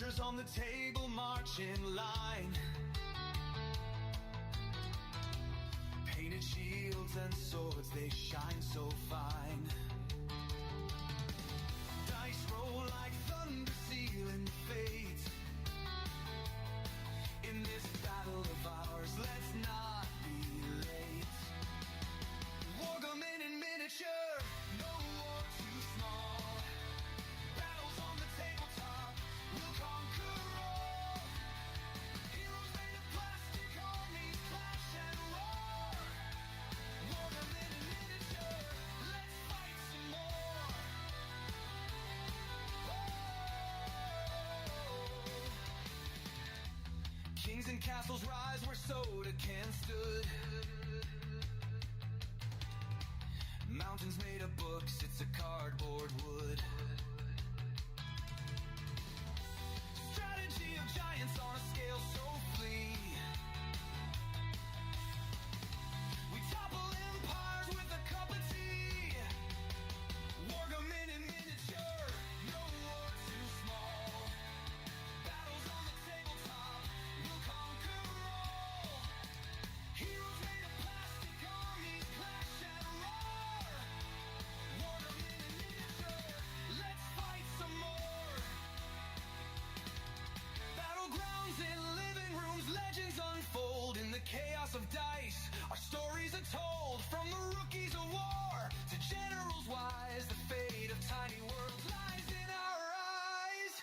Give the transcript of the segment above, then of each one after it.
soldiers on the table march in line. Painted shields and swords, they shine so fine. Dice roll like thunder, sealing fate. In this battle of ours, let's not be late. Wargaming in miniature, no war too small. Battles on the tabletop, we'll conquer all. Heroes made of plastic, armies clash and roar. Wargaming in miniature, let's fight some more. Oh. Kings and castles rise where Soda stood. Mountains made of books, it's a cardboard wood. Strategy of giants on a scale so flee. We topple empires with a cup of tea. Wargaming in miniature, no war too small. Battles on the tabletop, we'll conquer all. Heroes made of plastic, armies clash and roar. Wargaming in miniature, let's fight some more. Battlegrounds in living rooms, legends unfold in the chaos of dice. Our stories are told from the rookies of war to generals wise. The fate of tiny worlds lies in our eyes.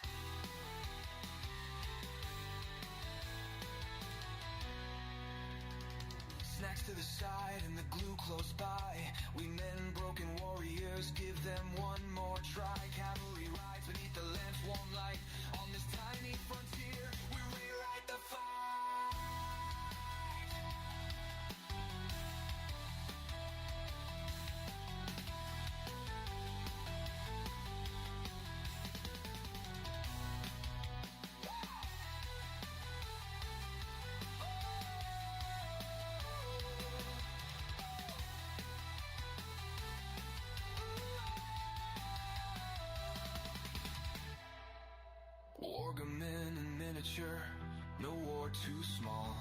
Snacks to the side and the glue close by. We men, broken warriors, give them one more try. Cavalry rides beneath the lamp's warm light. On this tiny frontier, we rewrite the fight. Wargaming in miniature, no war too small.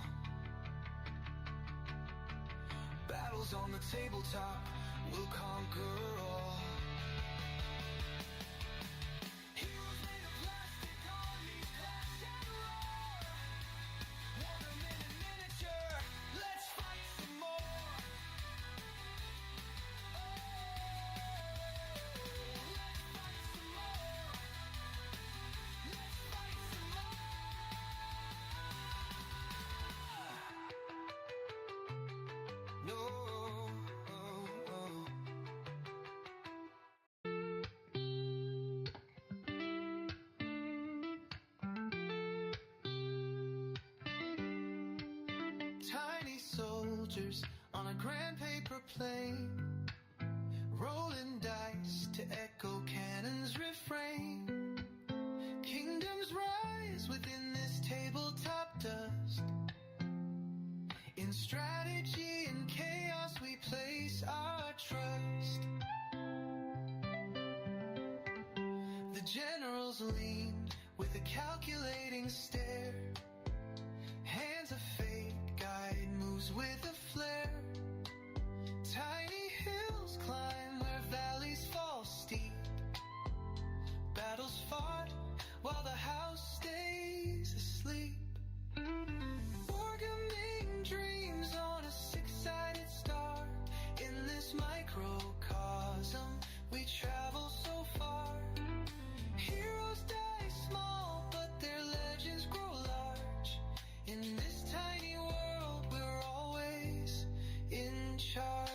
Battles on the tabletop, we'll conquer all. Heroes made of plastic, armies clash and roar. Wargaming in miniature, let's fight some more. Let's fight some more. Let's fight some more. No. Tiny soldiers on a grand paper plane, rolling dice to echo cannons refrain. Kingdoms rise within this tabletop dust. In strategy and chaos we place our trust. The generals lean with a calculating stare. Hands of fate guide moves with a flare. Tiny hills climb where valleys fall steep. Battles fought while the house stays asleep. Wargaming dreams on a six-sided star. In this microcosm we travel so far. Heroes die small, but their legends grow large. In this tiny world we're always in charge.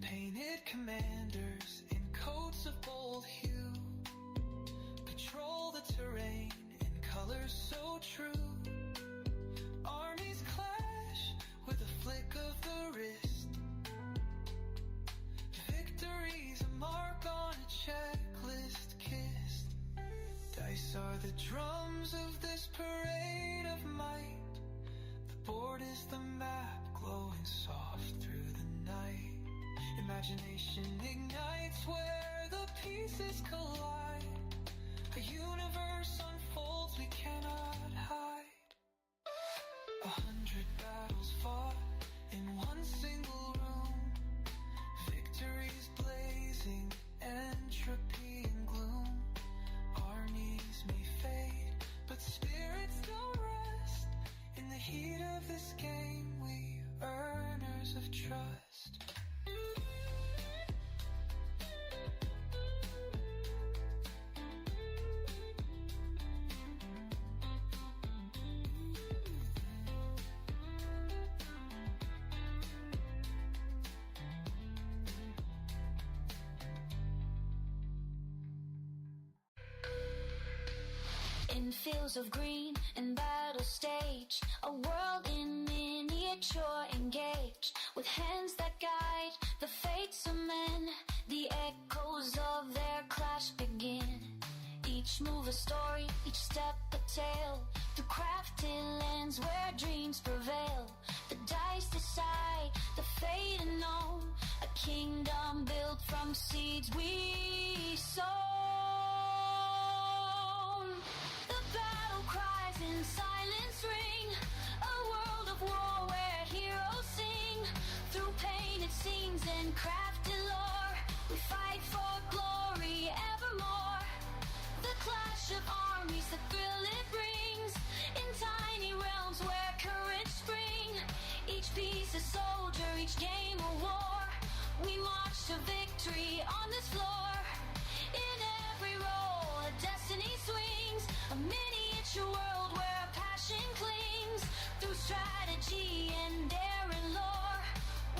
Painted commanders in coats of bold hue patrol the terrain in colors so true. Armies clash with a flick of the wrist. Victory's a mark on a checklist kissed. Dice are the drums of this parade of might. The board is the map glowing soft through the imagination ignites where the pieces collide. A universe unfolds we cannot hide. 100 battles fought in one single room. Victories blazing, entropy and gloom. Armies may fade, but spirits don't rest. In the heat of this game, we earners of trust. In fields of green and battle stage, a world in miniature engaged, with hands that guide the fates of men. The echoes of their clash begin. Each move a story, each step a tale, through crafted lands where dreams prevail. The dice decide the fate unknown, a kingdom built from seeds we sow. Cries in silence ring, a world of war where heroes sing. Through painted scenes and crafted lore, we fight for glory evermore. The clash of armies, the thrill it brings, in tiny realms where courage spring. Each piece a soldier, each game a war. We march to victory on this floor. In every role a destiny swings, a miniature world where passion clings. Through strategy and daring lore,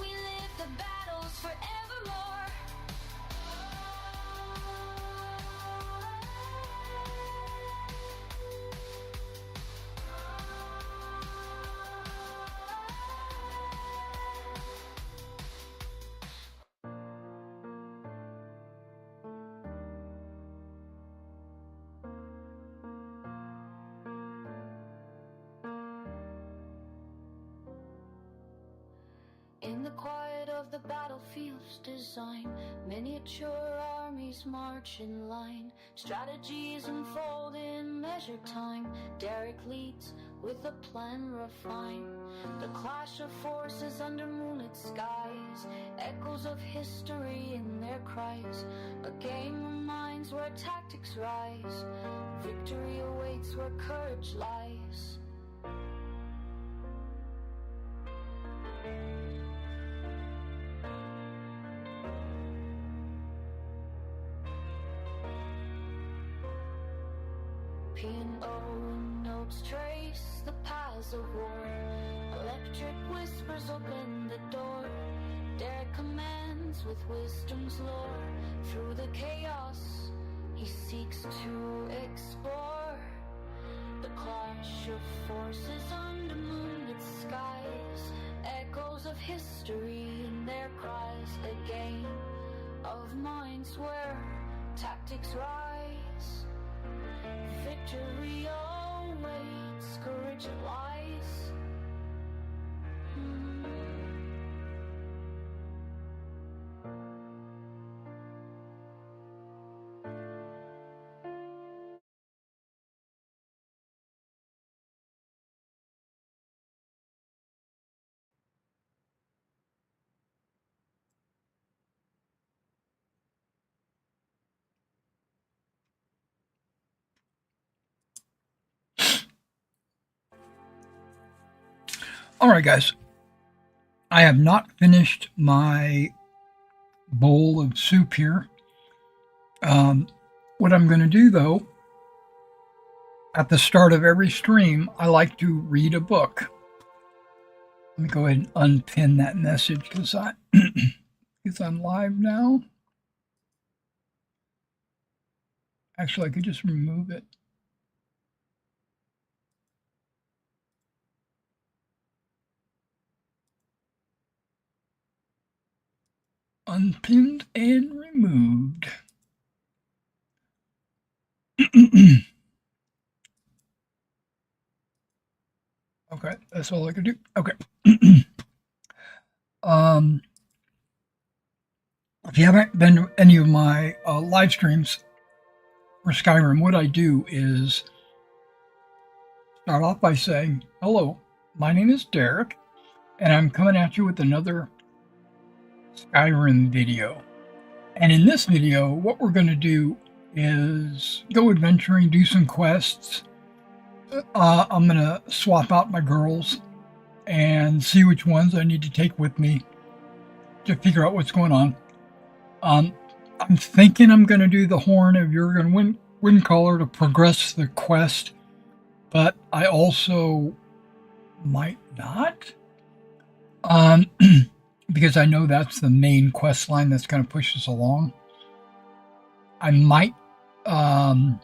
we live the battles forevermore. In the quiet of the battlefield's design, miniature armies march in line. Strategies unfold in measured time. Derek leads with a plan refined. The clash of forces under moonlit skies, echoes of history in their cries. A game of minds where tactics rise. Victory awaits where courage lies. P&O notes trace the paths of war. Electric whispers open the door. Derek commands with wisdom's lore. Through the chaos he seeks to explore. The clash of forces under moonlit skies, echoes of history in their cries. A game of minds where tactics rise. Victory awaits, courage lies. All right, guys. I have not finished my bowl of soup here. What I'm going to do, though, at the start of every stream, I like to read a book. Let me go ahead and unpin that message because I'm live now. Actually, I could just remove it. Unpinned and removed. Okay, that's all I could do. Okay. If you haven't been to any of my live streams for Skyrim, what I do is start off by saying, hello, my name is Derek, and I'm coming at you with another Skyrim video. And in this video, what we're going to do is go adventuring, do some quests. I'm going to swap out my girls and see which ones I need to take with me to figure out what's going on. I'm thinking I'm going to do the Horn of Jurgen Windcaller to progress the quest, but I also might not, because I know that's the main quest line that's going to push us along. I might, I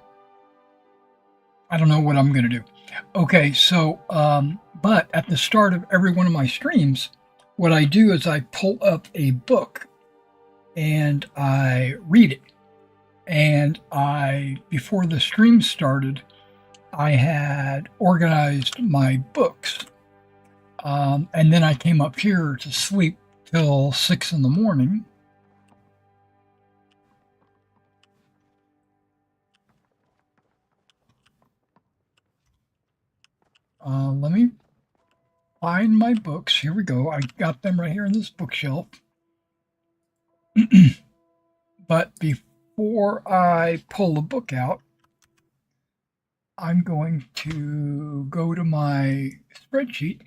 don't know what I'm going to do. Okay, so, but at the start of every one of my streams, what I do is I pull up a book and I read it. And before the stream started, I had organized my books. And then I came up here to sleep till 6 in the morning. Let me find my books. Here we go. I got them right here in this bookshelf. But before I pull the book out, I'm going to go to my spreadsheet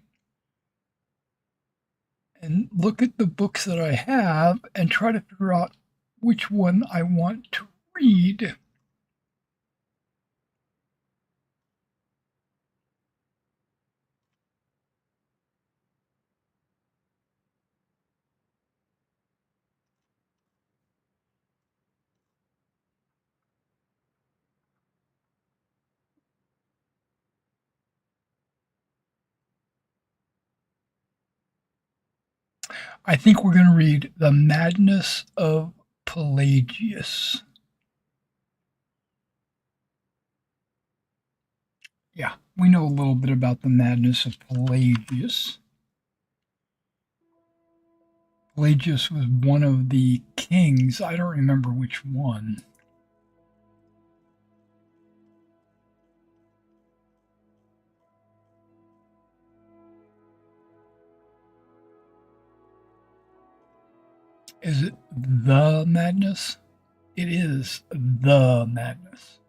and look at the books that I have and try to figure out which one I want to read. I think we're going to read The Madness of Pelagius. Yeah, we know a little bit about the madness of Pelagius. Pelagius was one of the kings. I don't remember which one. Is it the madness? It is the madness.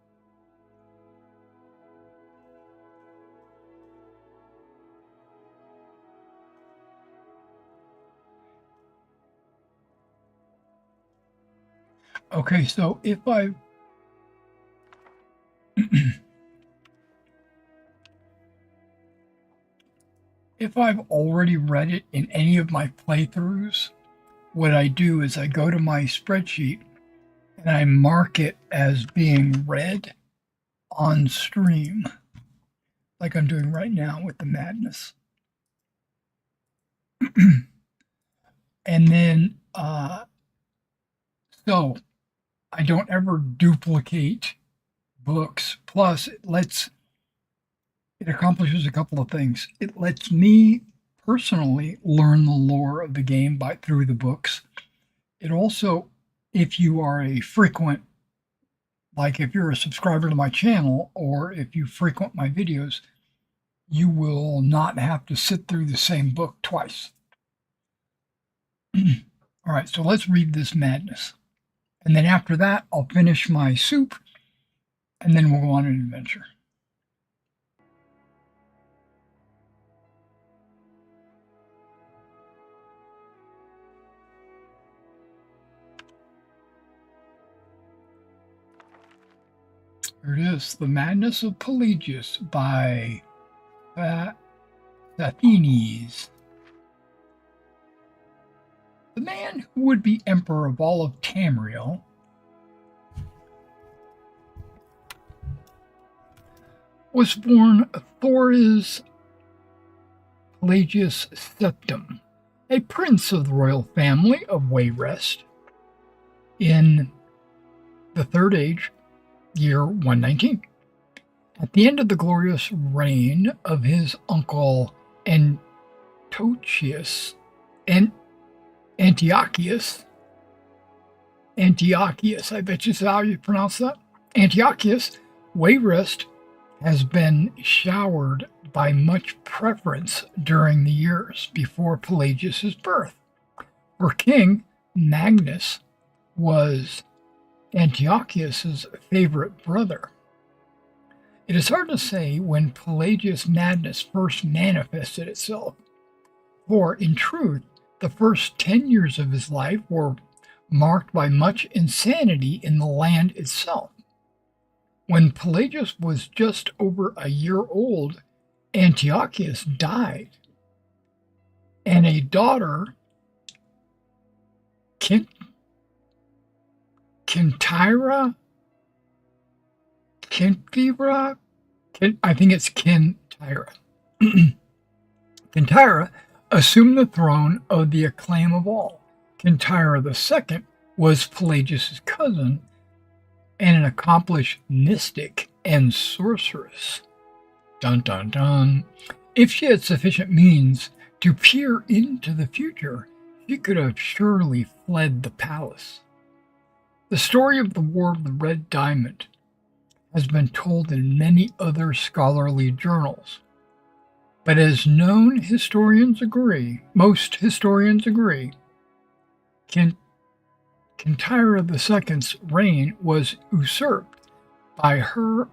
Okay, so if I've already read it in any of my playthroughs, what I do is I go to my spreadsheet and I mark it as being read on stream, like I'm doing right now with the madness. And then, so I don't ever duplicate books. Plus, it accomplishes a couple of things. It lets me personally learn the lore of the game through the books. It also, if you are a frequent, like if you're a subscriber to my channel or if you frequent my videos, you will not have to sit through the same book twice. All right, so let's read this madness. And then after that, I'll finish my soup and then we'll go on an adventure. Here it is, The Madness of Pelagius by Athenies. The man who would be emperor of all of Tamriel was born Thoris Pelagius Septim, a prince of the royal family of Wayrest, in the Third Age, year 119. At the end of the glorious reign of his uncle Antiochus, Antiochus, I bet you is how you pronounce that. Antiochus, Wayrest has been showered by much preference during the years before Pelagius's birth. For King Magnus was Antiochus's favorite brother. It is hard to say when Pelagius' madness first manifested itself, for in truth, the first 10 years of his life were marked by much insanity in the land itself. When Pelagius was just over a year old, Antiochus died, and a daughter, Kintyra, I think it's Kintyra. Kintyra assumed the throne of the acclaim of all. Kintyra II was Pelagius' cousin and an accomplished mystic and sorceress. Dun dun dun. If she had sufficient means to peer into the future, she could have surely fled the palace. The story of the War of the Red Diamond has been told in many other scholarly journals, but as most historians agree, Kintyra II's reign was usurped by her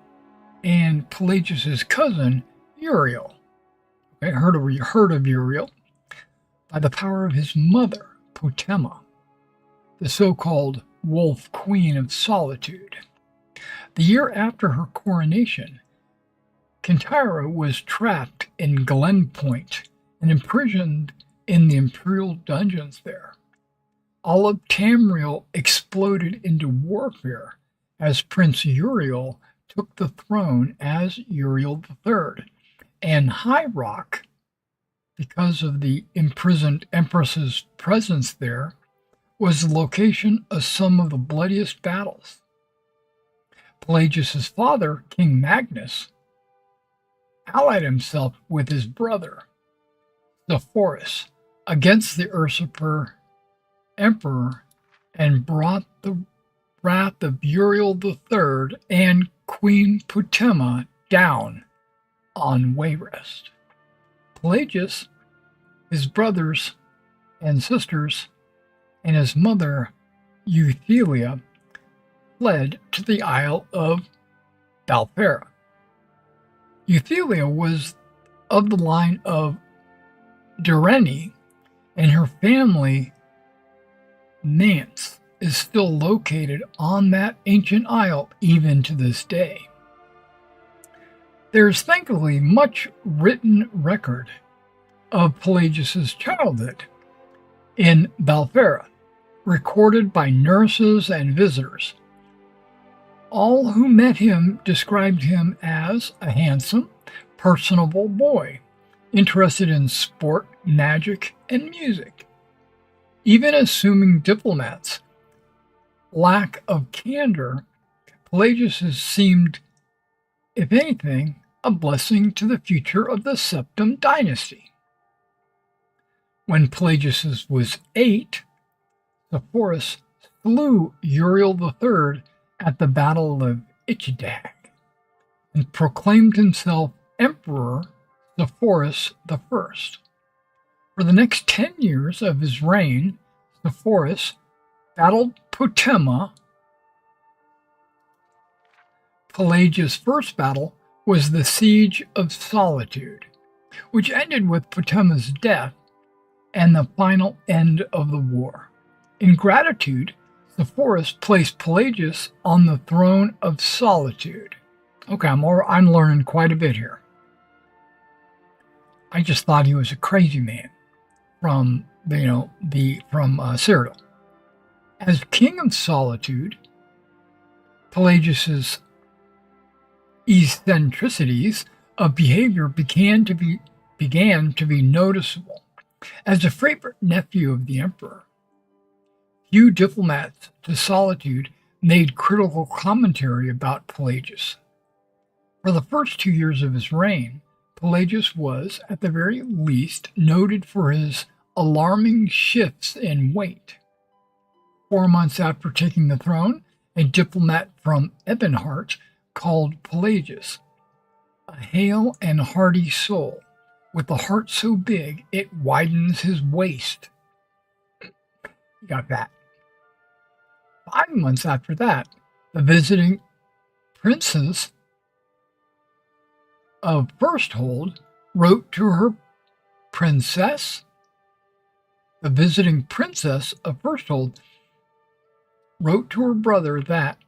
and Pelagius' cousin Uriel. Okay, heard of Uriel? By the power of his mother, Potema, the so-called Wolf Queen of Solitude. The year after her coronation, Kintyra was trapped in Glen Point and imprisoned in the imperial dungeons there. All of Tamriel exploded into warfare as Prince Uriel took the throne as Uriel III, and High Rock, because of the imprisoned empress's presence there, was the location of some of the bloodiest battles. Pelagius' father, King Magnus, allied himself with his brother, Sepphoris, against the usurper emperor and brought the wrath of Uriel III and Queen Potema down on Wayrest. Pelagius, his brothers and sisters, and his mother Euthelia fled to the Isle of Balfera. Euthelia was of the line of Dureni, and her family, Nance, is still located on that ancient isle even to this day. There is thankfully much written record of Pelagius' childhood in Balfera, recorded by nurses and visitors. All who met him described him as a handsome, personable boy, interested in sport, magic, and music. Even assuming diplomats' lack of candor, Pelagius seemed, if anything, a blessing to the future of the Septim dynasty. When Pelagius was 8, Sepphoris slew Uriel III at the Battle of Ichdag and proclaimed himself Emperor Sepphoris I. For the next 10 years of his reign, Sepphoris battled Potema. Pelagius' first battle was the Siege of Solitude, which ended with Potema's death and the final end of the war. In gratitude, Sepphoris placed Pelagius on the throne of Solitude. Okay, I'm learning quite a bit here. I just thought he was a crazy man from Cyril. As King of Solitude, Pelagius's eccentricities of behavior began to be noticeable. As a favorite nephew of the emperor, few diplomats to Solitude made critical commentary about Pelagius. For the first 2 years of his reign, Pelagius was, at the very least, noted for his alarming shifts in weight. 4 months after taking the throne, a diplomat from Ebonheart called Pelagius, a hale and hearty soul, with a heart so big it widens his waist. You got that. 5 months after that, the visiting princes of Firsthold wrote to her princess. The visiting princess of Firsthold wrote to her brother that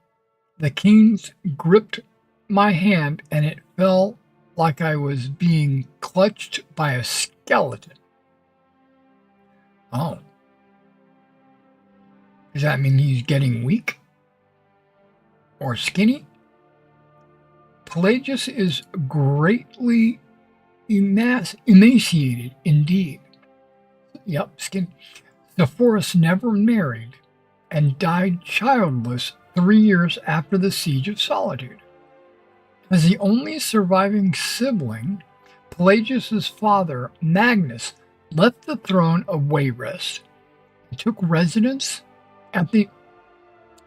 the kings gripped my hand and it felt like I was being clutched by a skeleton. Oh. Does that mean he's getting weak? Or skinny? Pelagius is greatly emaciated indeed. Yep, skin. Sepphoris never married and died childless 3 years after the Siege of Solitude. As the only surviving sibling, Pelagius's father, Magnus, left the throne of Wayrest and took residence at the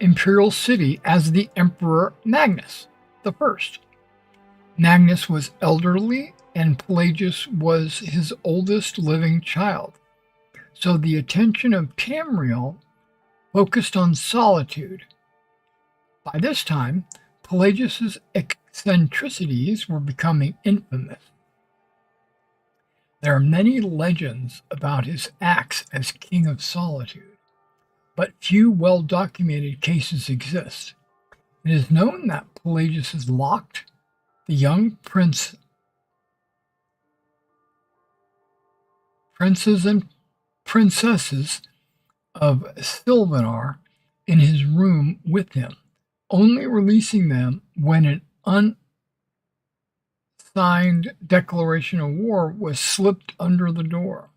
imperial city as the Emperor Magnus I. Magnus was elderly and Pelagius was his oldest living child, so the attention of Tamriel focused on Solitude. By this time, Pelagius's eccentricities were becoming infamous. There are many legends about his acts as King of Solitude, but few well-documented cases exist. It is known that Pelagius has locked the young princes and princesses of Sylvanar in his room with him, only releasing them when an unsigned declaration of war was slipped under the door.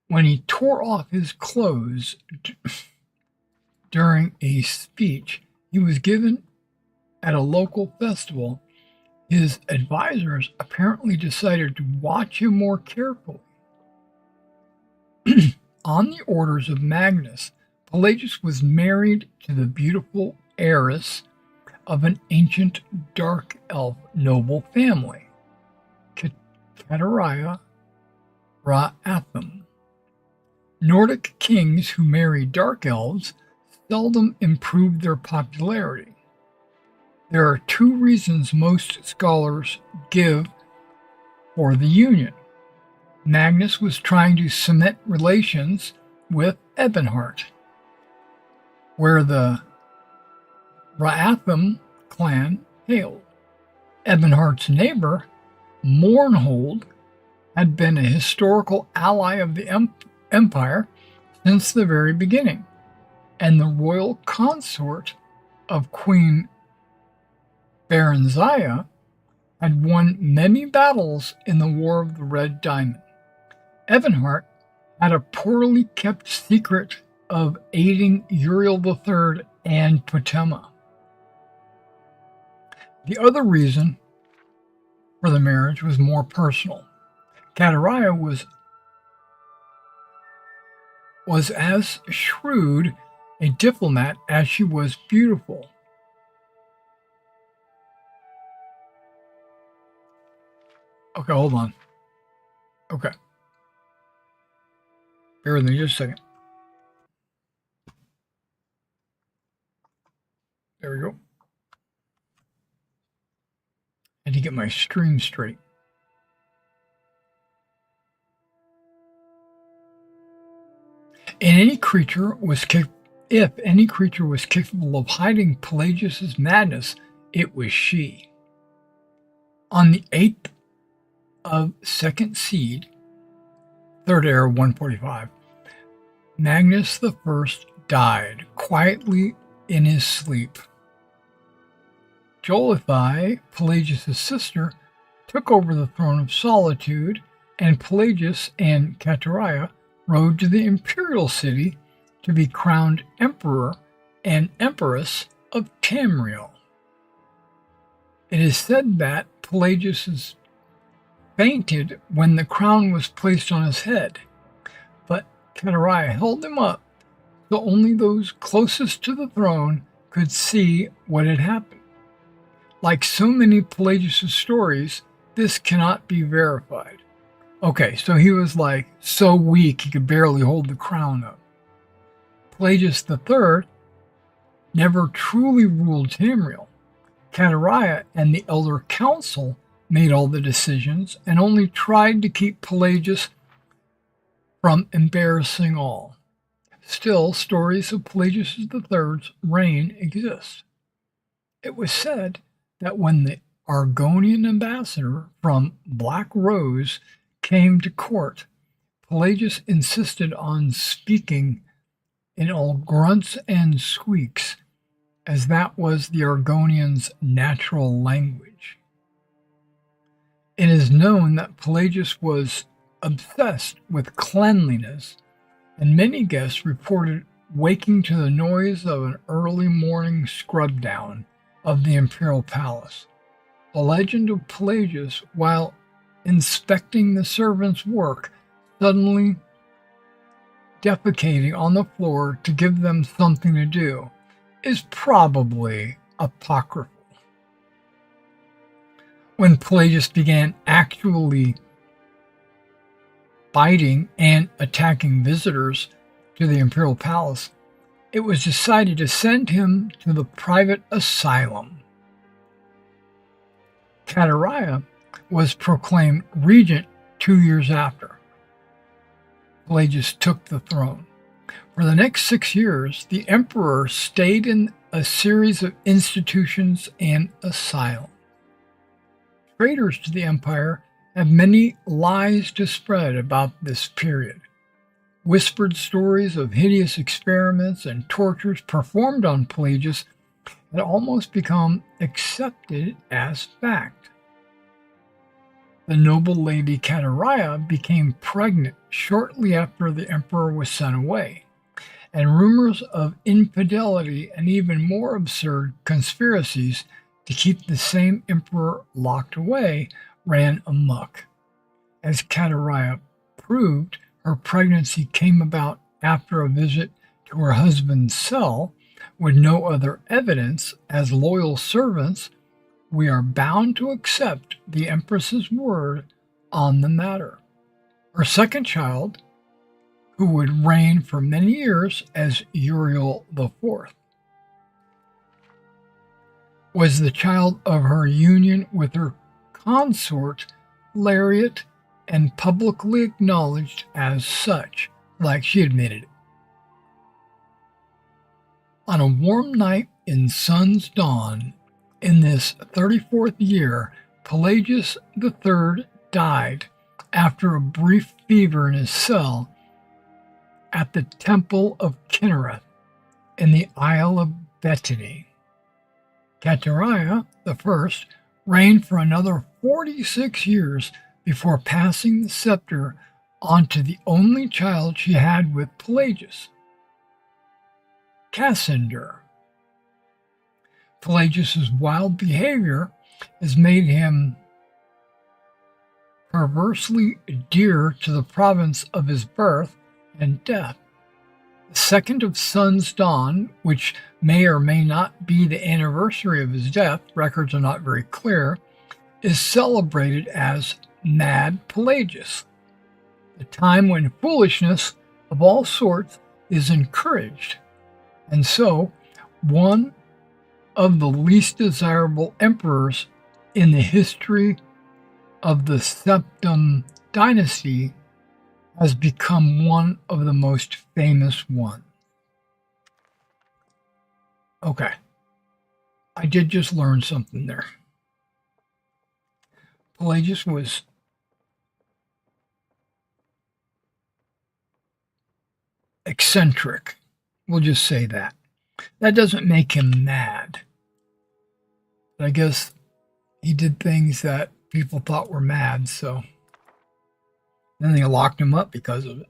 When he tore off his clothes during a speech he was given at a local festival, his advisors apparently decided to watch him more carefully. On the orders of Magnus, Pelagius was married to the beautiful heiress of an ancient dark elf noble family, Catariah Ra'atham. Nordic kings who married dark elves seldom improved their popularity. There are 2 reasons most scholars give for the union. Magnus was trying to cement relations with Ebonheart, where the Ra'atham clan hailed. Ebonheart's neighbor, Mournhold, had been a historical ally of the empire since the very beginning, and the royal consort of Queen Berenziah had won many battles in the War of the Red Diamond. Ebonheart had a poorly kept secret of aiding Uriel III and Potema. The other reason for the marriage was more personal. Catariah was as shrewd a diplomat as she was beautiful. Okay, hold on. Okay. Bear with me just a second. There we go. I had to get my stream straight. If any creature was capable of hiding Pelagius's madness, it was she. On the 8th of second seed, Third Era 145, Magnus I died quietly in his sleep. Jolithai, Pelagius' sister, took over the throne of Solitude, and Pelagius and Catariah rode to the imperial city to be crowned emperor and empress of Tamriel. It is said that Pelagius fainted when the crown was placed on his head, but Catariah held him up so only those closest to the throne could see what had happened. Like so many Pelagius' stories, this cannot be verified. Okay, so he was like so weak he could barely hold the crown up. Pelagius III never truly ruled Tamriel. Catariah and the Elder Council made all the decisions and only tried to keep Pelagius from embarrassing all. Still, stories of Pelagius III's reign exist. It was said that when the Argonian ambassador from Black Rose came to court, Pelagius insisted on speaking in all grunts and squeaks, as that was the Argonians' natural language. It is known that Pelagius was obsessed with cleanliness, and many guests reported waking to the noise of an early morning scrub down of the imperial palace. The legend of Pelagius, while inspecting the servants' work, suddenly defecating on the floor to give them something to do, is probably apocryphal. When Pelagius began actually biting and attacking visitors to the imperial palace, it was decided to send him to the private asylum. Catariah was proclaimed regent 2 years after Pelagius took the throne. For the next 6 years, the emperor stayed in a series of institutions and asylums. Traitors to the empire have many lies to spread about this period. Whispered stories of hideous experiments and tortures performed on Pelagius had almost become accepted as fact. The noble lady Catariah became pregnant shortly after the emperor was sent away, and rumors of infidelity and even more absurd conspiracies to keep the same emperor locked away ran amok. As Catariah proved, her pregnancy came about after a visit to her husband's cell with no other evidence. As loyal servants, we are bound to accept the empress's word on the matter. Her second child, who would reign for many years as Uriel IV, was the child of her union with her consort Lariat, and publicly acknowledged as such, like she admitted it. On a warm night in Sun's Dawn, in this 34th year, Pelagius III died after a brief fever in his cell at the Temple of Kinnereth in the Isle of Bethany. Catariah I reigned for another 46 years before passing the scepter on to the only child she had with Pelagius, Cassander. Pelagius's wild behavior has made him perversely dear to the province of his birth and death. The second of Sun's Dawn, which may or may not be the anniversary of his death, records are not very clear, is celebrated as Mad Pelagius, the time when foolishness of all sorts is encouraged, and so one of the least desirable emperors in the history of the Septim dynasty has become one of the most famous ones. Okay, I did just learn something there. Pelagius was eccentric. We'll just say that. That doesn't make him mad. But I guess he did things that people thought were mad, so then they locked him up because of it.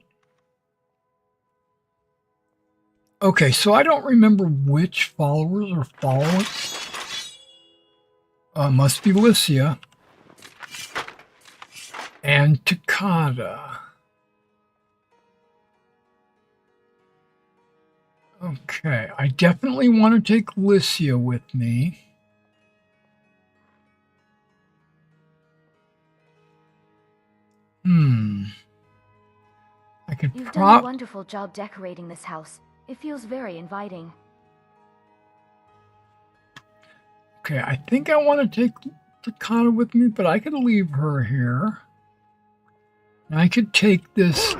Okay, so I don't remember which followers are following. Must be Lycia and Takada. Okay, I definitely want to take Lycia with me. I could You've done a wonderful job decorating this house. It feels very inviting. Okay, I think I want to take Takata with me, but I could leave her here. And I could take this.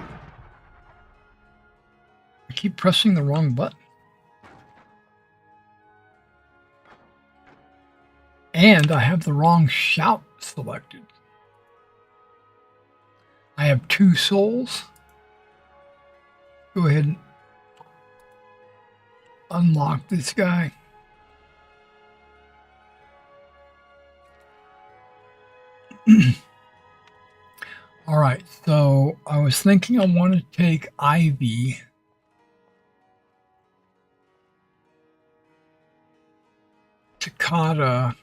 I keep pressing the wrong button. And I have the wrong shout selected. I have 2 souls. Go ahead and unlock this guy. All right, so I was thinking I want to take Ivy. Takata.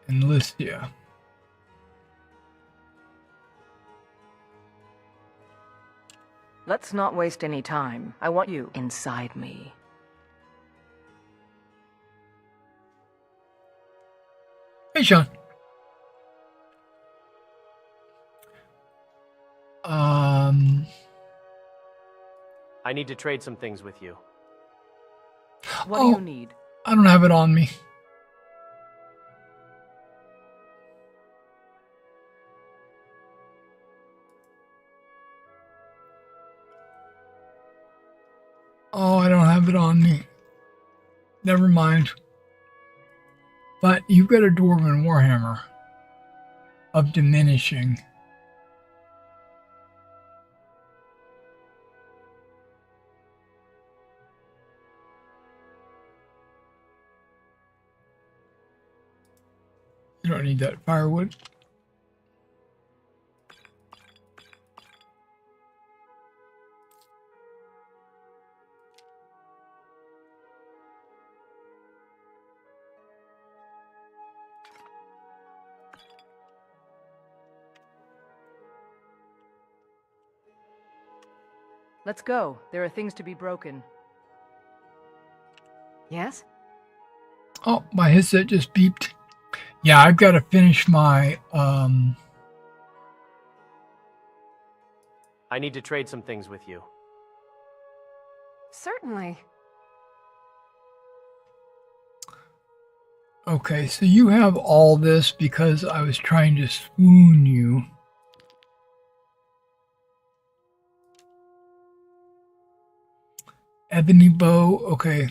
And Listia. Let's not waste any time. I want you inside me. Hey, Sean. I need to trade some things with you. What do you need? I don't have it on me. Oh, I don't have it on me. Never mind. But you've got a Dwarven Warhammer of diminishing. You don't need that firewood. Let's go. There are things to be broken. Yes? Oh, my headset just beeped. Yeah, I've got to finish my I need to trade some things with you. Certainly. Okay, so you have all this because I was trying to swoon you. Ebony bow, okay.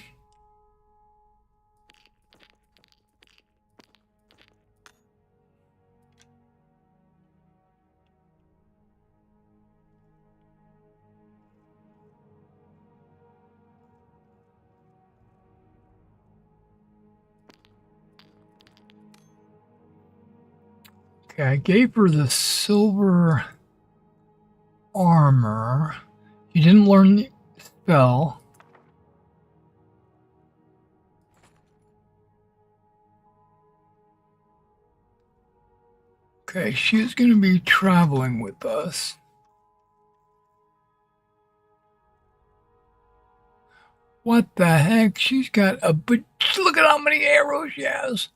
Okay, I gave her the silver armor. You didn't learn the spell. Okay, she's going to be traveling with us. What the heck? She's got a... But look at how many arrows she has.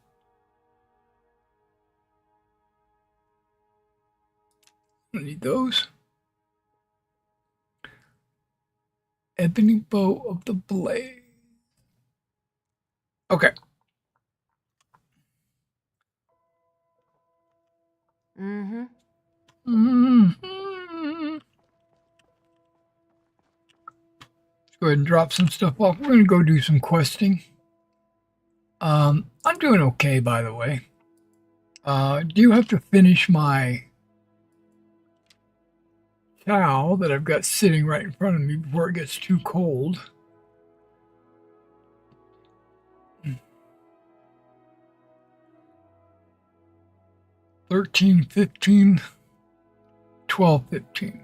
I don't need those. Ebony bow of the blade. Okay. Mm-hmm. Let's go ahead and drop some stuff off. We're going to go do some questing. I'm doing okay, by the way. Do have to finish my cow that I've got sitting right in front of me before it gets too cold. $13, $15, $12, $15.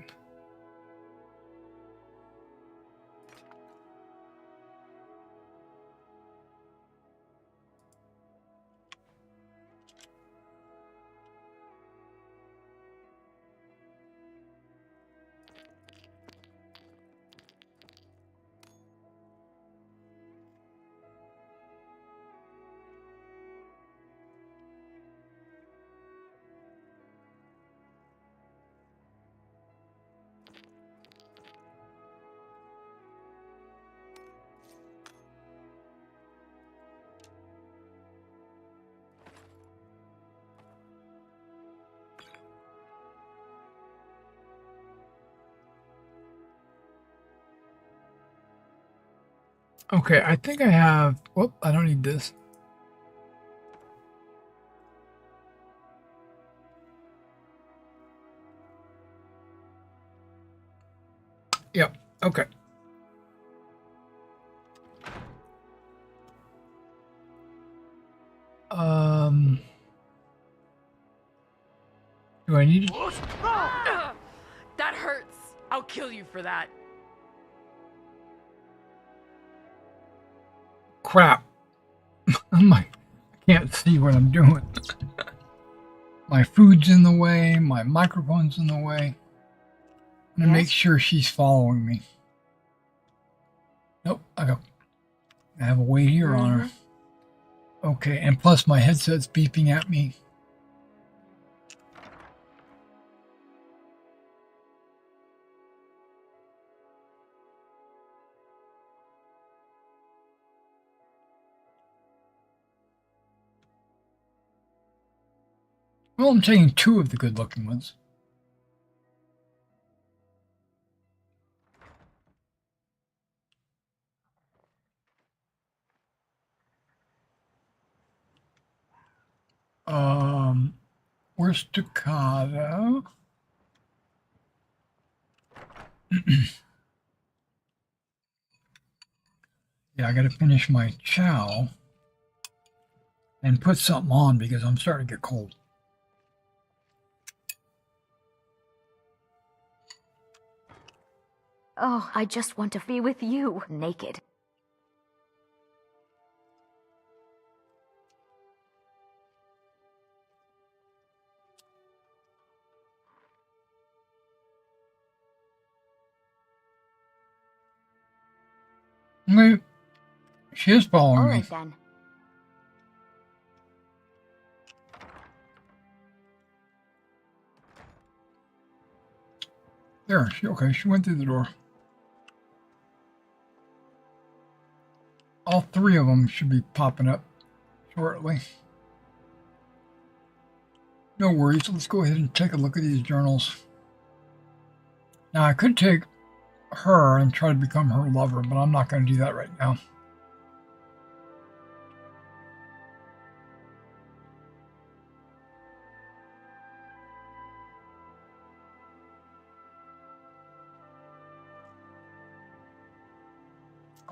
Okay, I think I have. Whoop! I don't need this. Yep. Okay. Um. Do I need? That hurts. I'll kill you for that. Crap. I can't see what I'm doing. My food's in the way. My microphone's in the way. I'm gonna make sure she's following me. Nope. I have a weight here on her. Okay, and plus my headset's beeping at me. Well, I'm taking 2 of the good-looking ones. Where's Staccato? Yeah, I gotta finish my chow and put something on because I'm starting to get cold. Oh, I just want to be with you, naked. Wait, she is following All me. right then. There, okay, she went through the door. All 3 of them should be popping up shortly. No worries, let's go ahead and take a look at these journals. Now, I could take her and try to become her lover, but I'm not going to do that right now.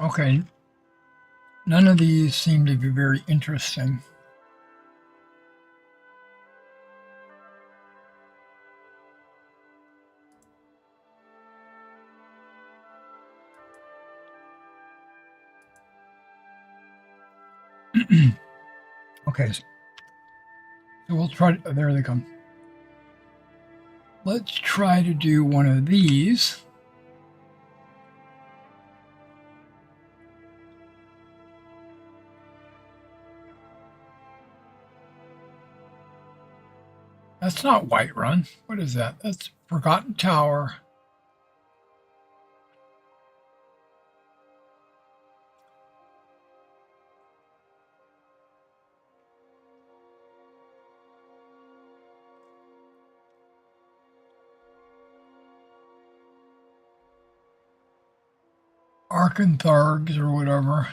Okay, none of these seem to be very interesting. Okay, so we'll try to, there they come. Let's try to do one of these. That's not Whiterun. What is that? That's Forgotten Tower. Arkanthargs or whatever.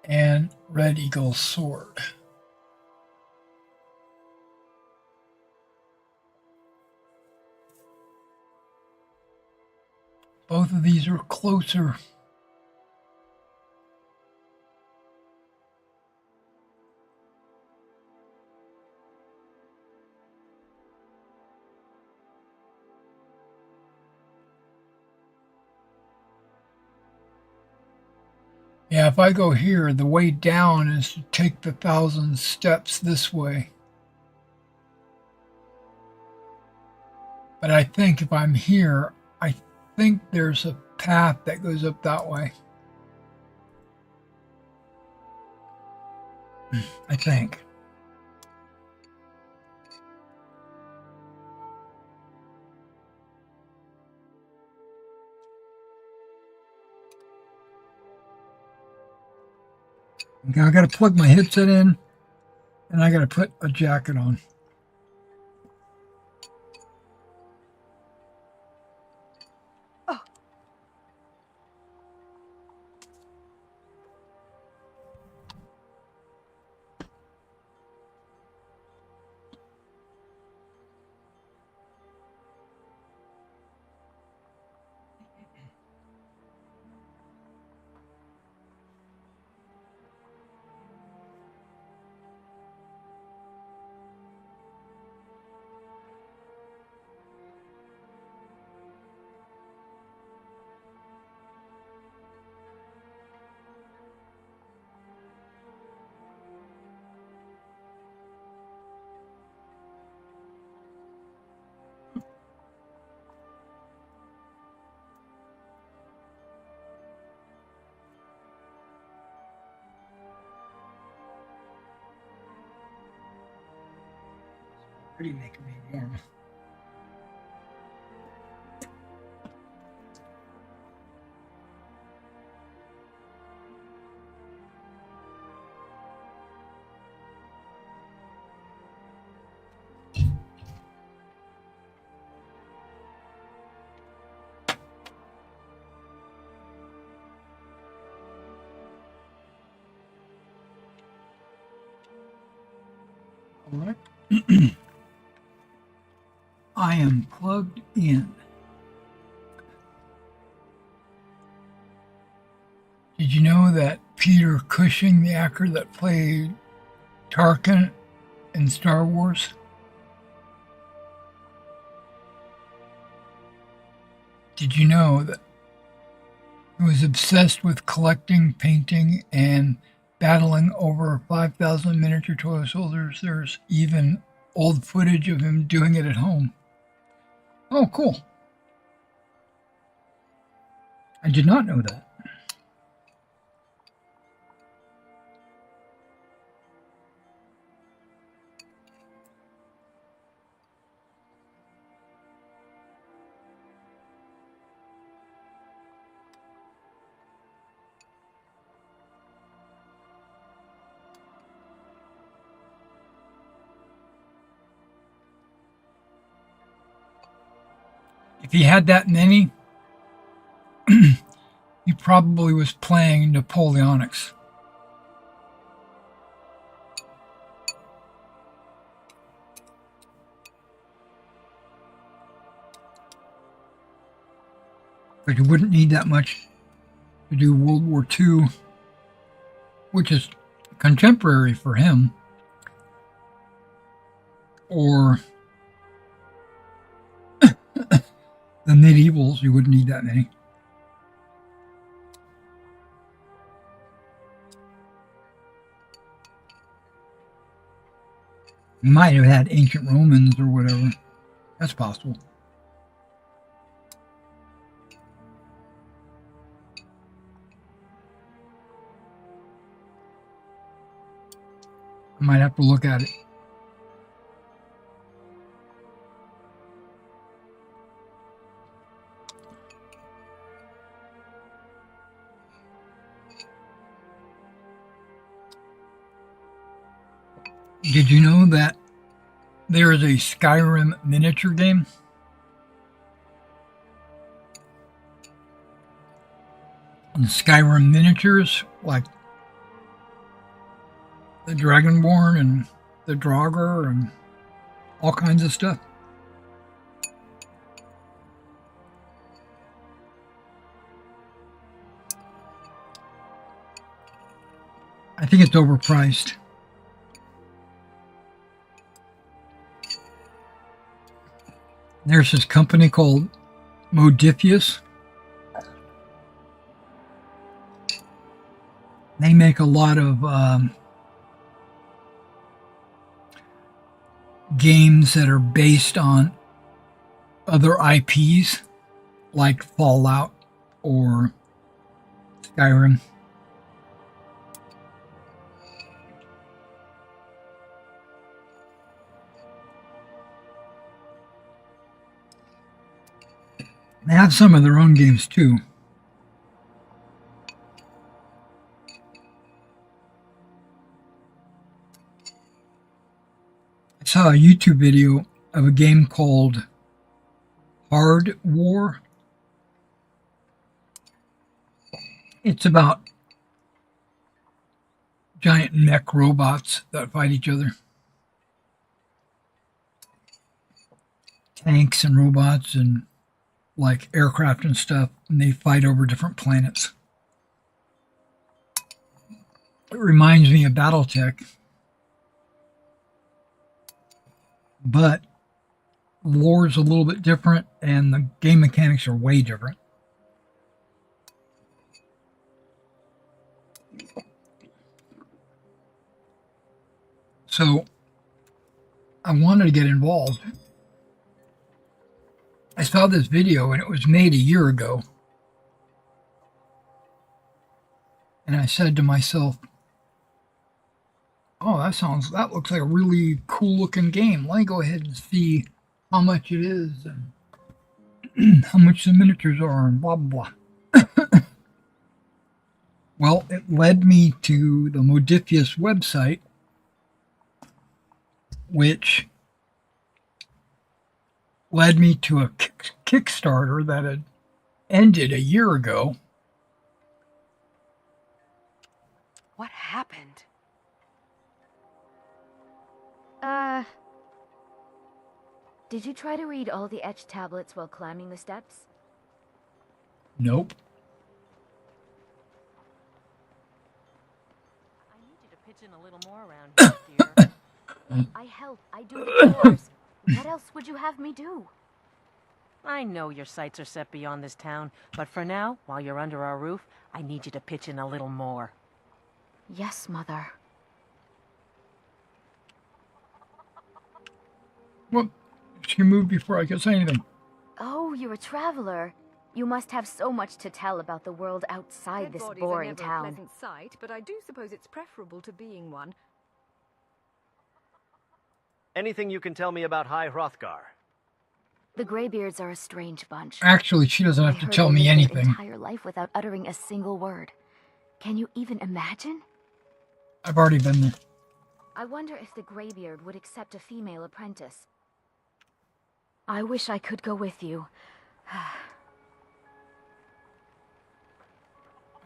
And Red Eagle's Sword. Both of these are closer. Yeah, if I go here, the way down is to take the 1,000 steps this way. But I think if I'm here, I think there's a path that goes up that way. I think. Okay, I got to plug my headset in, and I got to put a jacket on. Pretty making me warm. All right. I am plugged in. Did you know that Peter Cushing, the actor that played Tarkin in Star Wars, did you know that he was obsessed with collecting, painting, and battling over 5,000 miniature toy soldiers? There's even old footage of him doing it at home. Oh, cool. I did not know that. If he had that many, he probably was playing Napoleonics. But you wouldn't need that much to do World War II, which is contemporary for him, or the medievals. You wouldn't need that many. You might have had ancient Romans or whatever. That's possible. I might have to look at it. Did you know that there is a Skyrim miniature game? And Skyrim miniatures, like the Dragonborn and the Draugr and all kinds of stuff. I think it's overpriced. There's this company called Modifius. They make a lot of games that are based on other IPs, like Fallout or Skyrim. They have some of their own games too. I saw a YouTube video of a game called Hard War. It's about giant mech robots that fight each other. Tanks and robots and like aircraft and stuff, and they fight over different planets. It reminds me of Battletech, but the lore is a little bit different and the game mechanics are way different. So I wanted to get involved. I saw this video and it was made a year ago. And I said to myself, Oh, that looks like a really cool looking game. Let me go ahead and see how much it is and how much the miniatures are and blah blah blah. Well, it led me to the Modifius website, which led me to a Kickstarter that had ended a year ago. What happened? Did you try to read all the etched tablets while climbing the steps? Nope. I need you to pitch in a little more around here, dear. I help. I do the chores. What else would you have me do? I know your sights are set beyond this town, but for now, while you're under our roof, I need you to pitch in a little more. Yes, Mother. Well, she moved before I could say anything. Oh, you're a traveler. You must have so much to tell about the world outside this boring town. A pleasant sight, but I do suppose it's preferable to being one. Anything you can tell me about High Hrothgar? The Greybeards are a strange bunch. Actually, she doesn't I have to heard tell they me lived anything. their entire life without uttering a single word. Can you even imagine? I've already been there. I wonder if the Greybeard would accept a female apprentice. I wish I could go with you.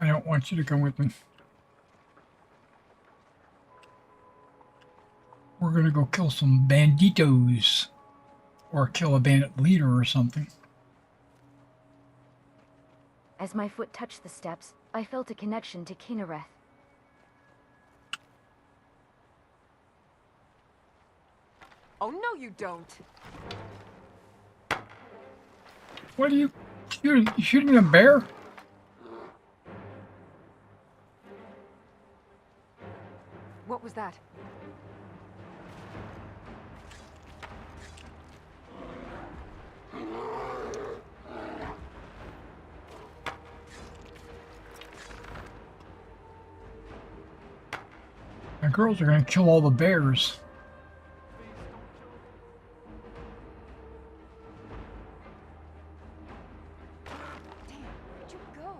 I don't want you to come with me. We're gonna go kill some banditos. Or kill a bandit leader or something. As my foot touched the steps, I felt a connection to Kinnereth. Oh, no, you don't. What are you shooting? You shooting a bear? What was that? The girls are gonna kill all the bears. Damn, where'd you go?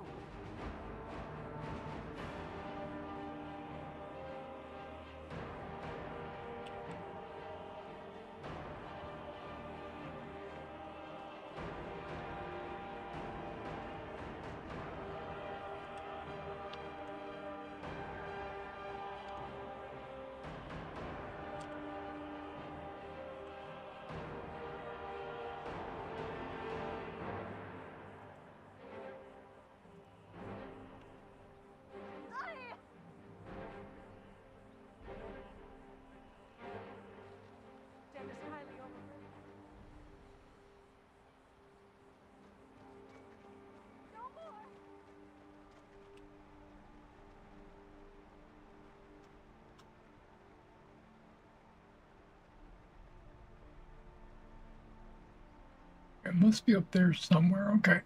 It must be up there somewhere. Okay,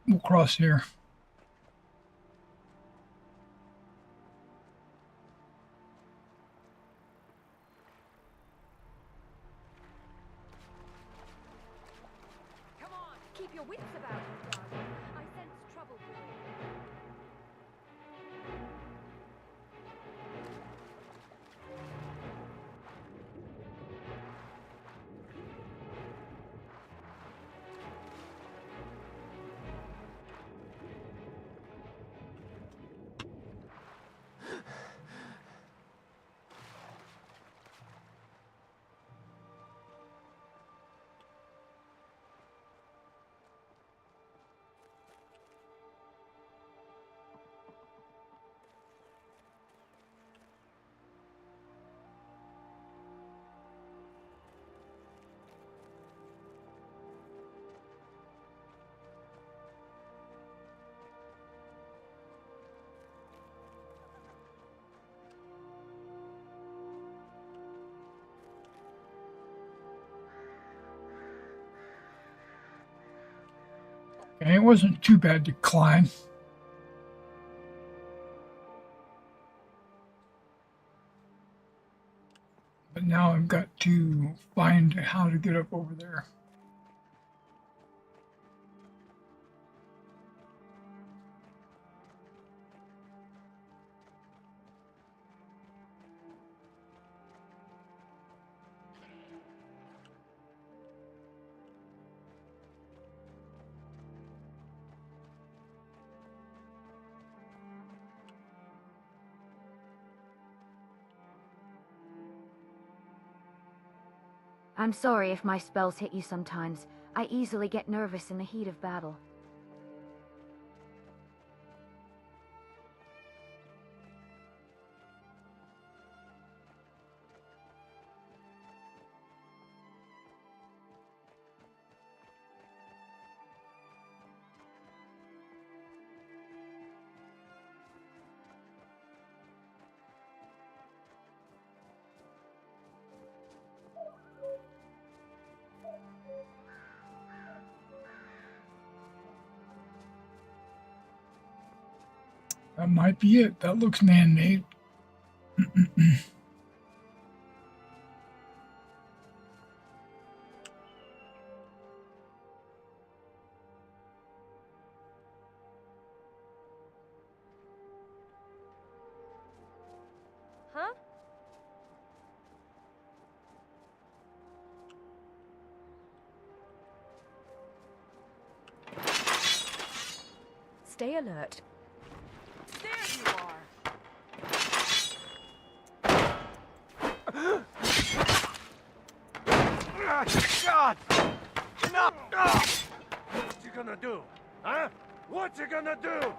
we'll cross here. Come on, keep your wits about you, darling. I sense trouble brewing. Okay, it wasn't too bad to climb. to find how to get up over there. I'm sorry if my spells hit you sometimes. I easily get nervous in the heat of battle. That might be it. That looks man-made. Huh? Stay alert. There you are. God! Enough! What you gonna do? Huh? What you gonna do?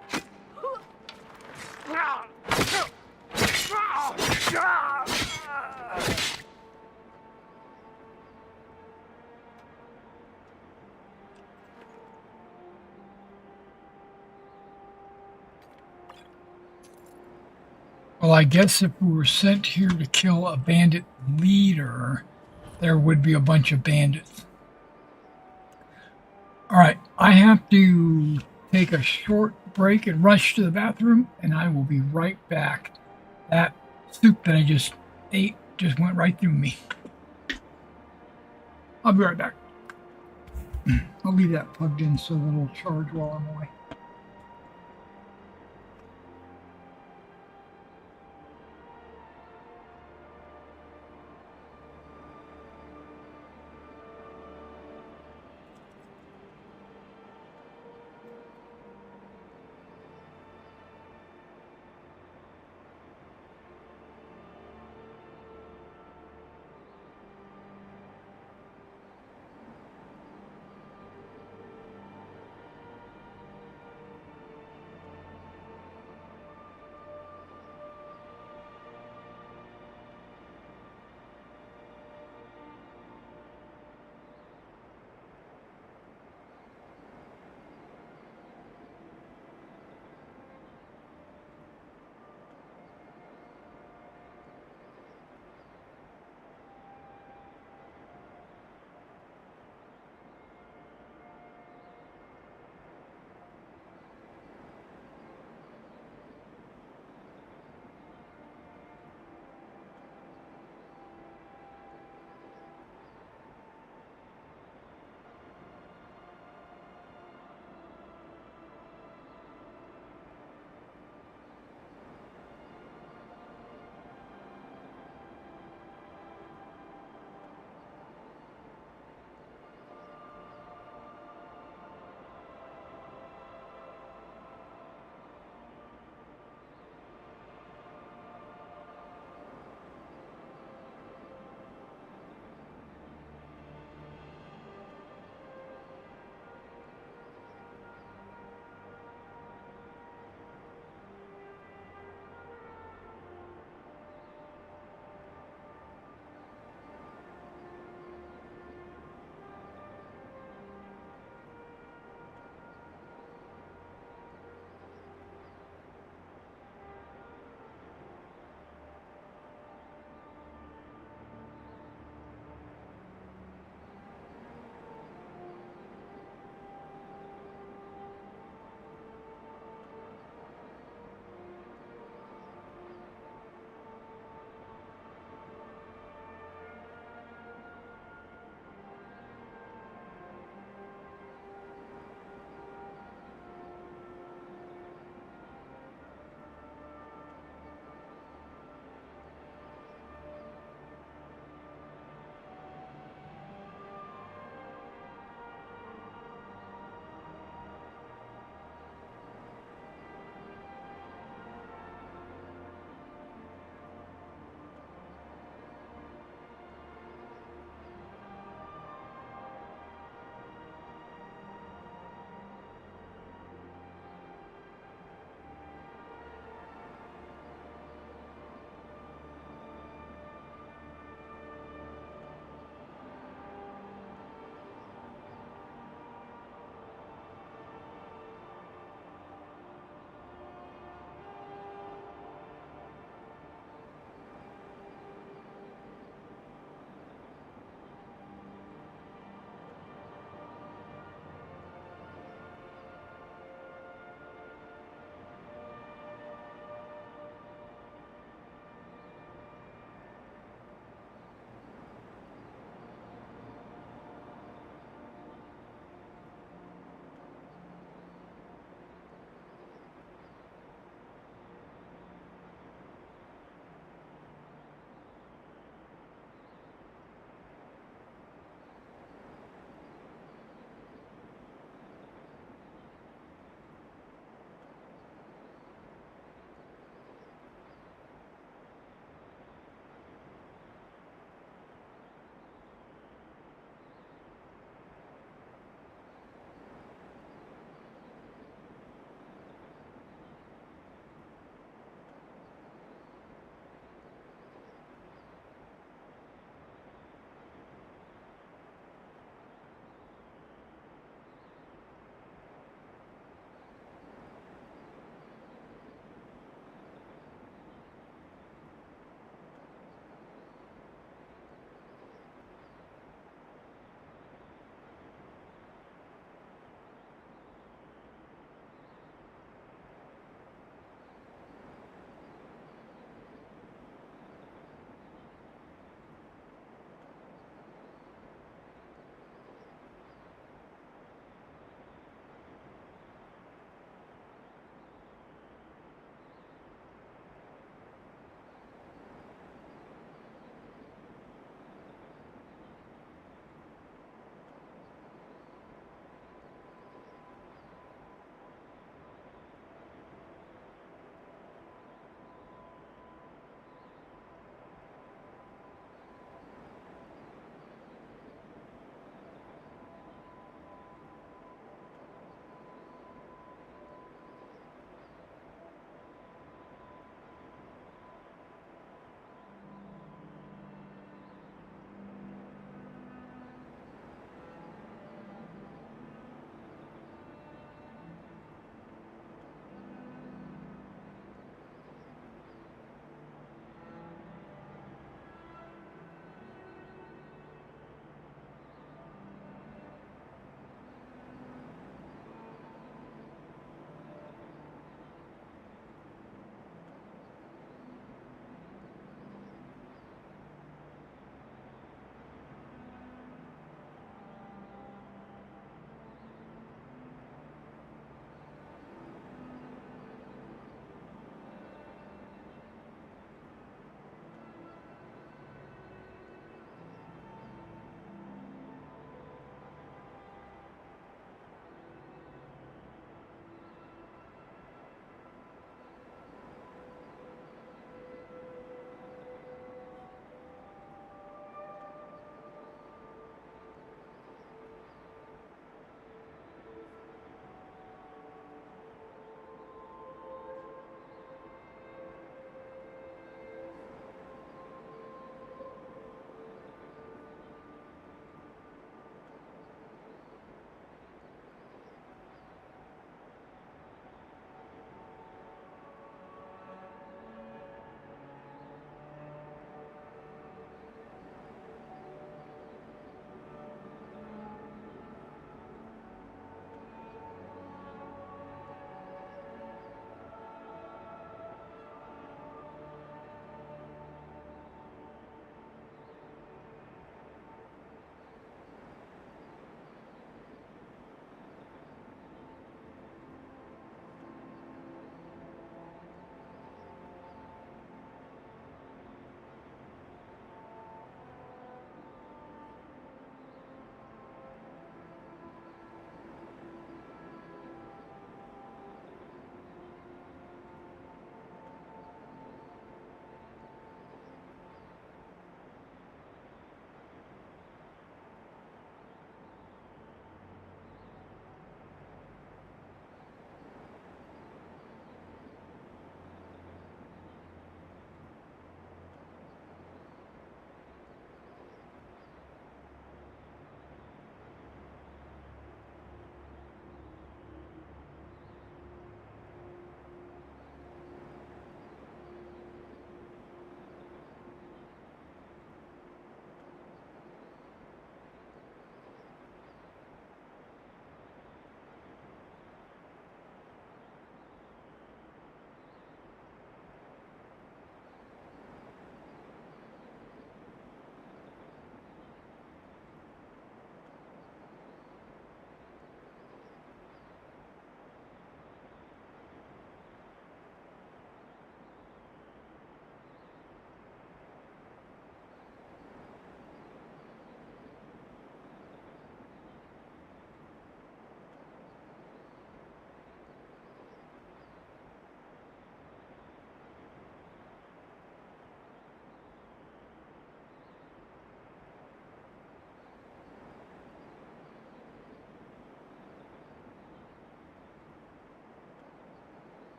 Well, I guess if we were sent here to kill a bandit leader, there would be a bunch of bandits. All right, I have to take a short break and rush to the bathroom, and I will be right back. That soup that I just ate just went right through me. I'll be right back. I'll leave that plugged in so that it'll charge while I'm away.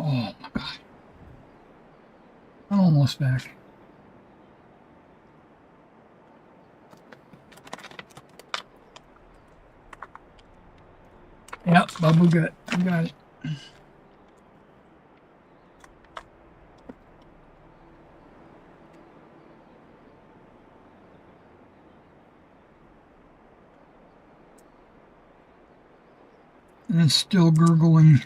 Oh my god. I'm almost back. Yep, bubble gut. I got it. And it's still gurgling.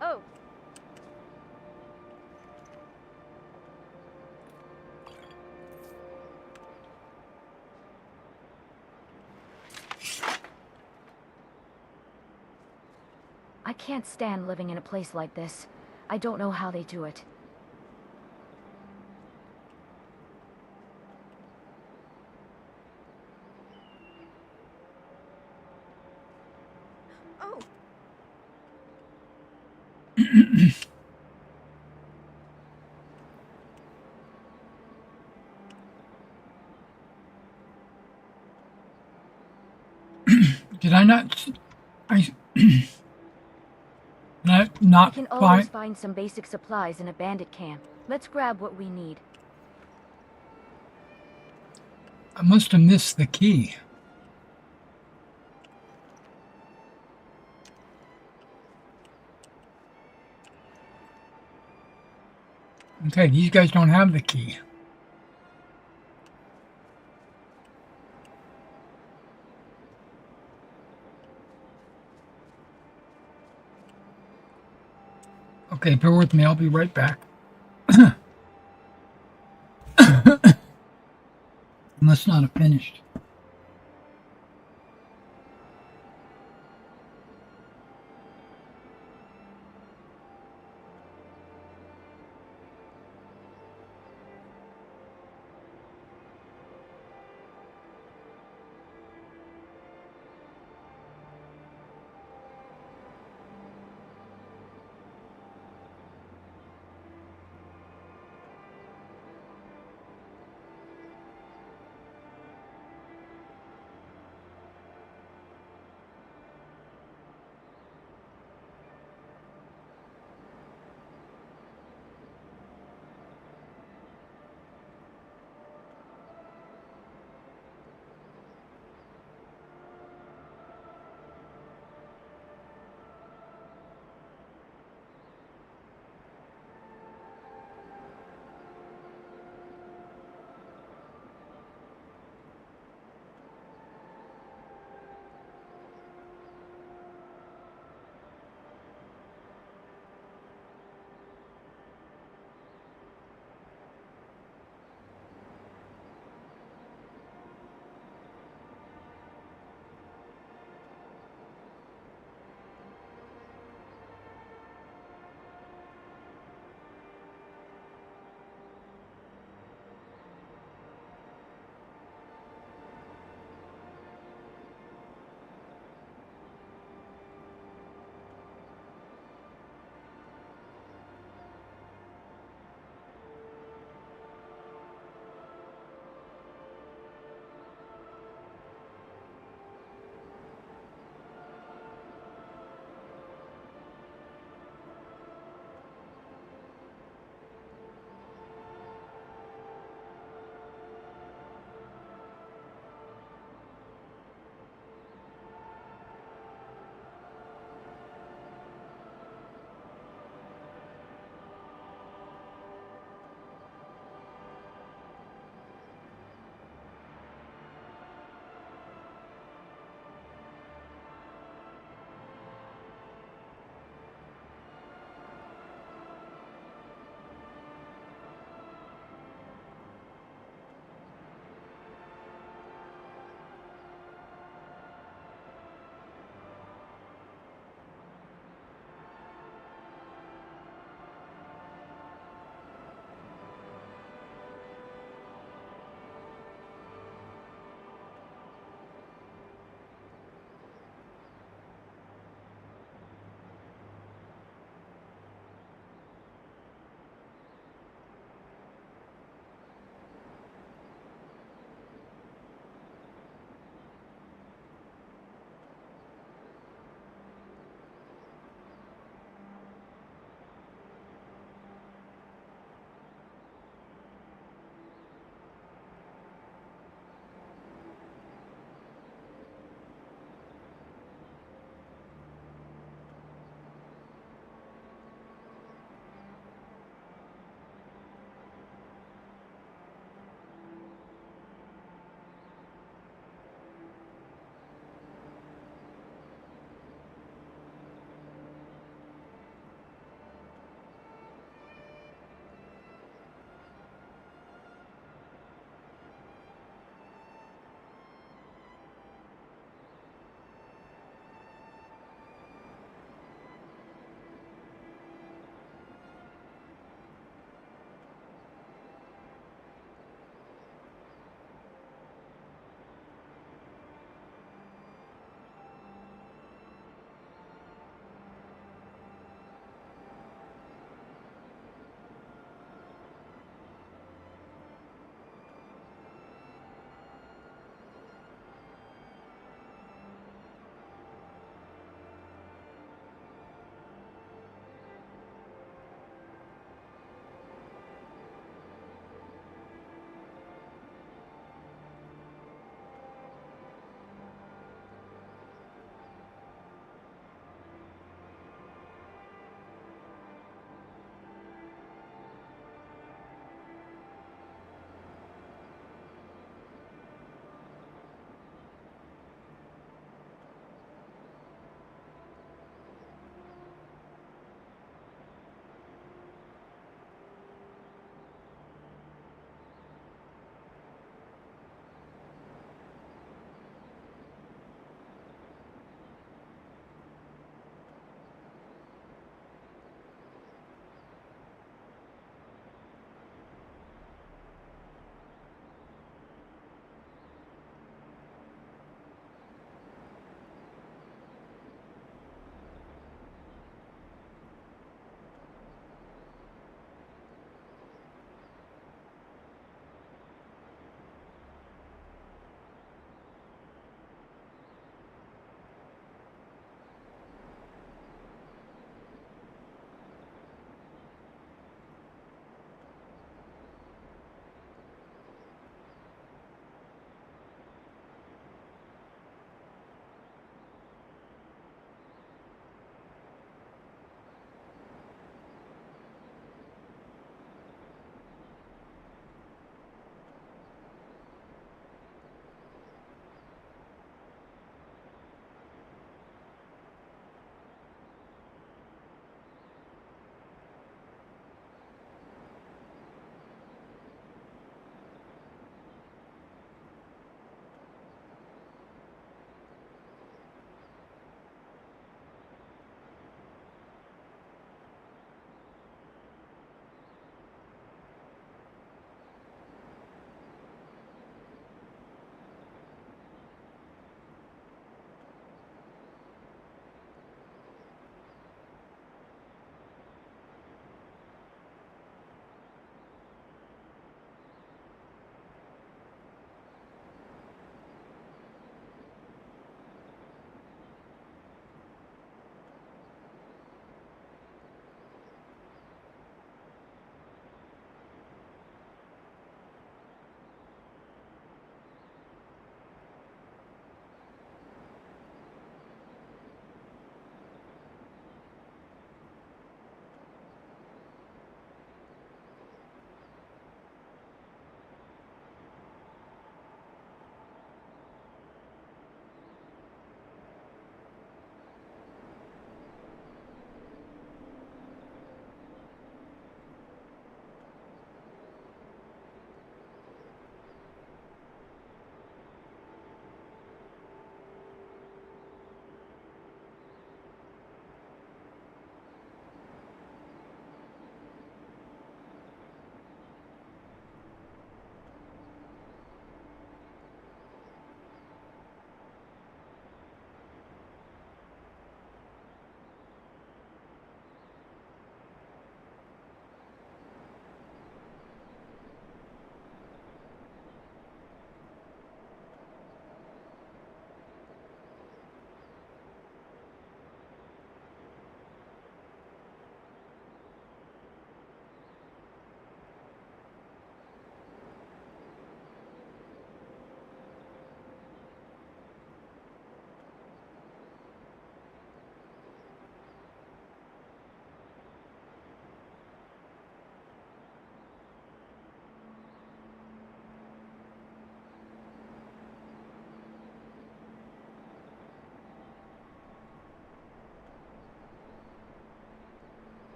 Oh, I can't stand living in a place like this. I don't know how they do it. oh, Did I not? I did I We not can always find? find some basic supplies in a bandit camp. Let's grab what we need. I must have missed the key. Okay, these guys don't have the key. Okay, bear with me. I'll be right back. Must not have finished.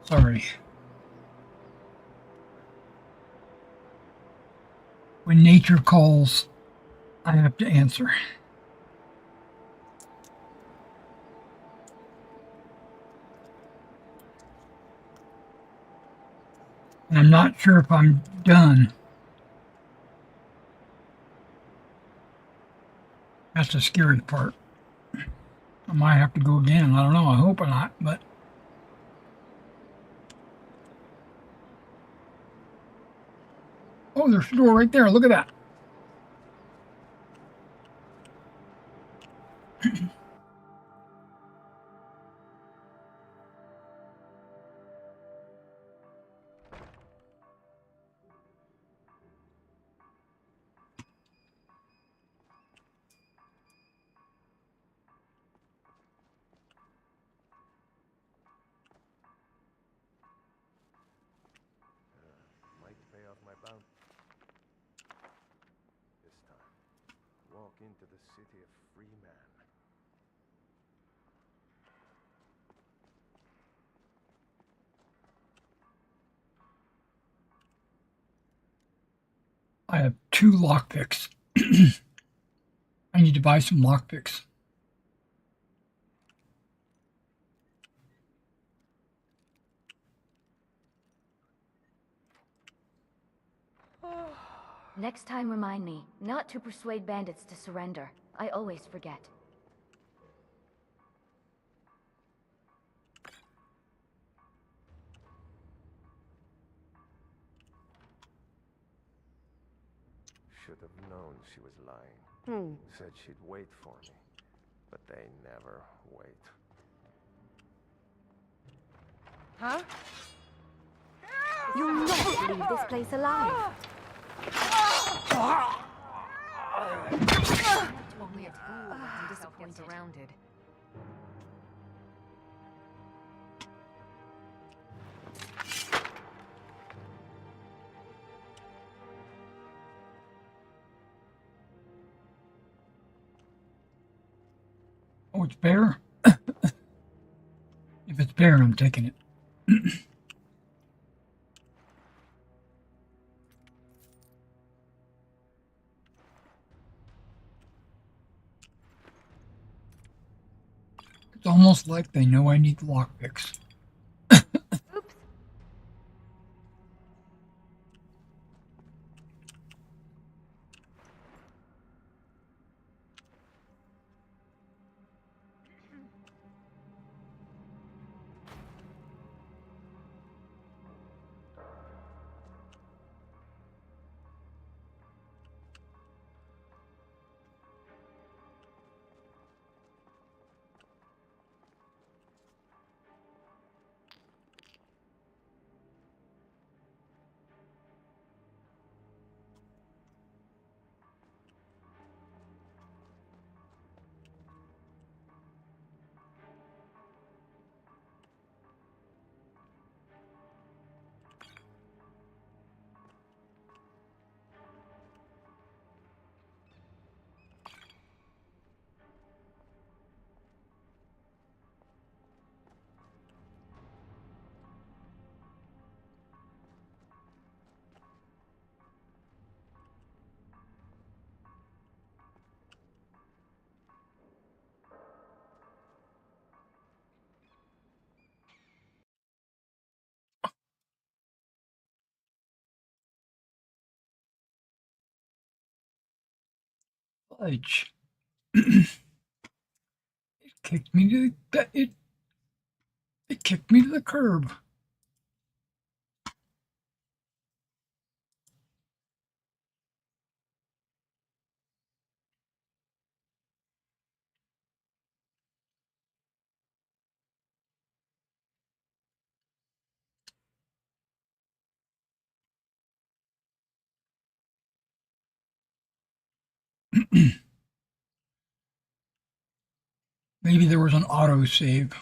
Sorry. When nature calls, I have to answer. And I'm not sure if I'm done. That's the scary part. I might have to go again. I don't know. I hope not, but. Oh, there's a door right there. Look at that. Might pay off my bounty. This time, walk into the city of free man. I have 2 lockpicks. I need to buy some lockpicks. Next time, remind me not to persuade bandits to surrender. I always forget. Should have known she was lying. Said she'd wait for me, but they never wait. Huh? You'll not leave this place alive. I'm disappointed. Surrounded. Oh, it's bear? If it's bear, I'm taking it. It's almost like they know I need lockpicks. Oops. Fudge. It kicked me to it kicked me to the curb. Maybe there was an auto save.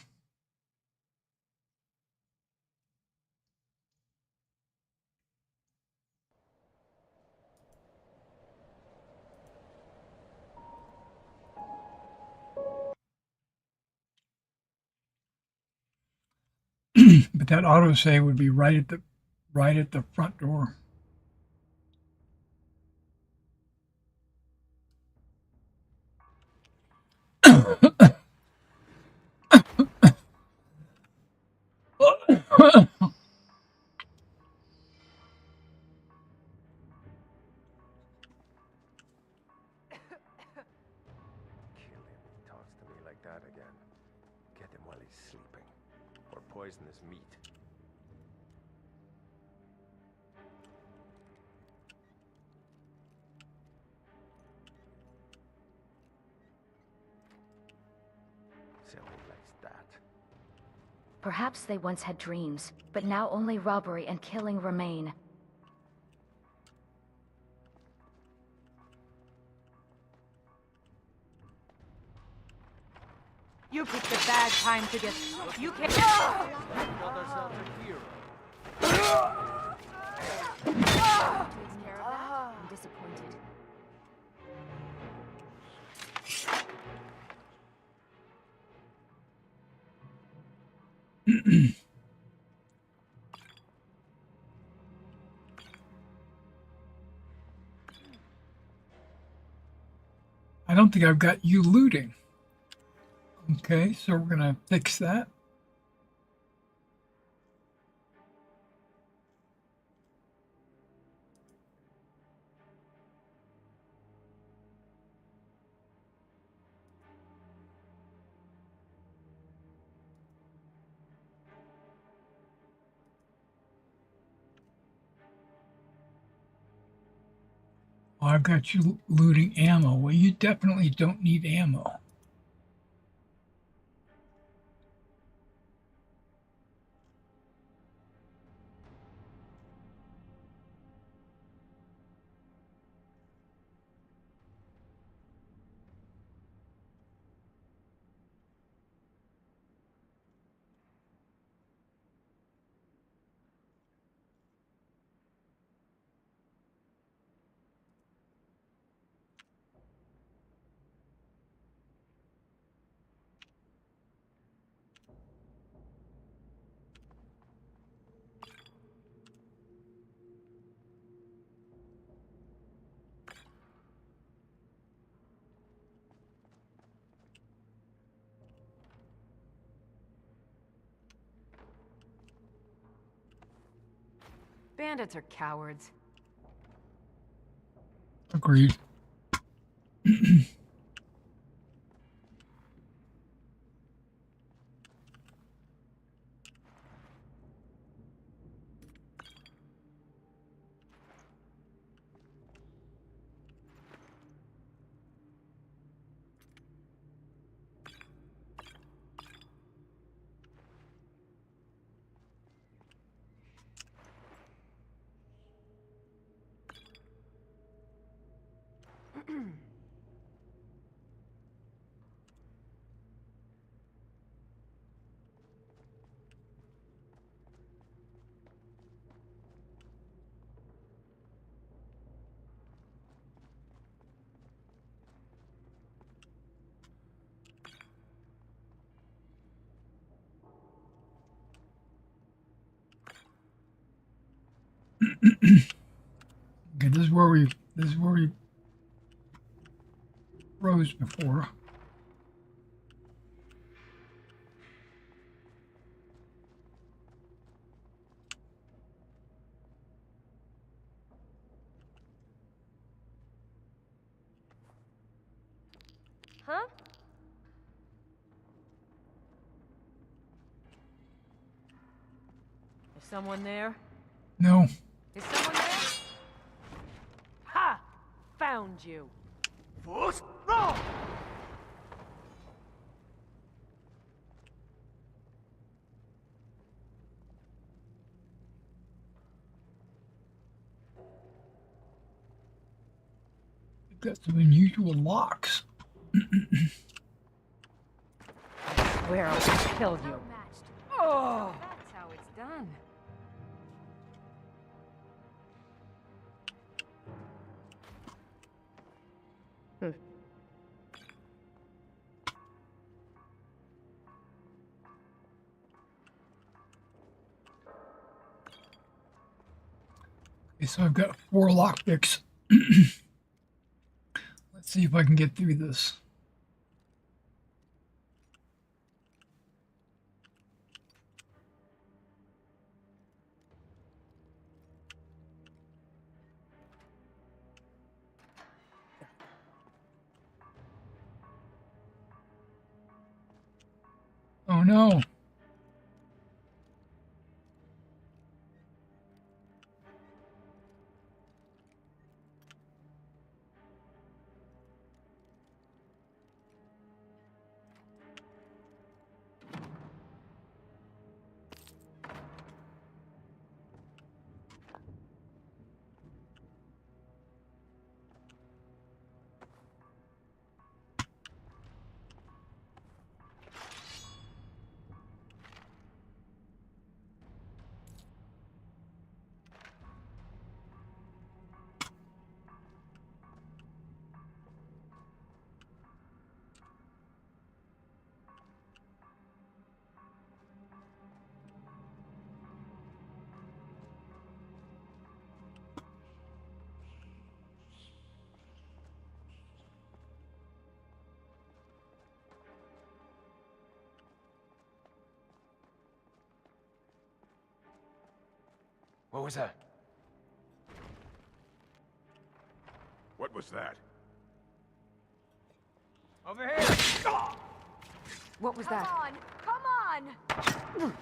But that autosave would be right at the front door. Kill him. He talks to me like that again. Get him while he's sleeping. Or poison his meat. So he likes that. Perhaps they once had dreams, but now only robbery and killing remain. You picked a bad time to get. You can't. Got ourselves a hero. Takes care of that. I'm disappointed. I don't think I've got you looting. Okay, so we're going to fix that. Oh, I've got you looting ammo. Well, you definitely don't need ammo. Bandits are cowards. Agreed. Okay, this is where we rose before. Huh? Is someone there? No. Is someone there? Ha! Found you. Force! No! We've got some unusual locks. Where I killed you. Outmatched. Oh! That's how it's done. So I've got 4 lockpicks. Let's see if I can get through this. Oh no. What was that? What was that? Over here! What was Come that? on! Come on!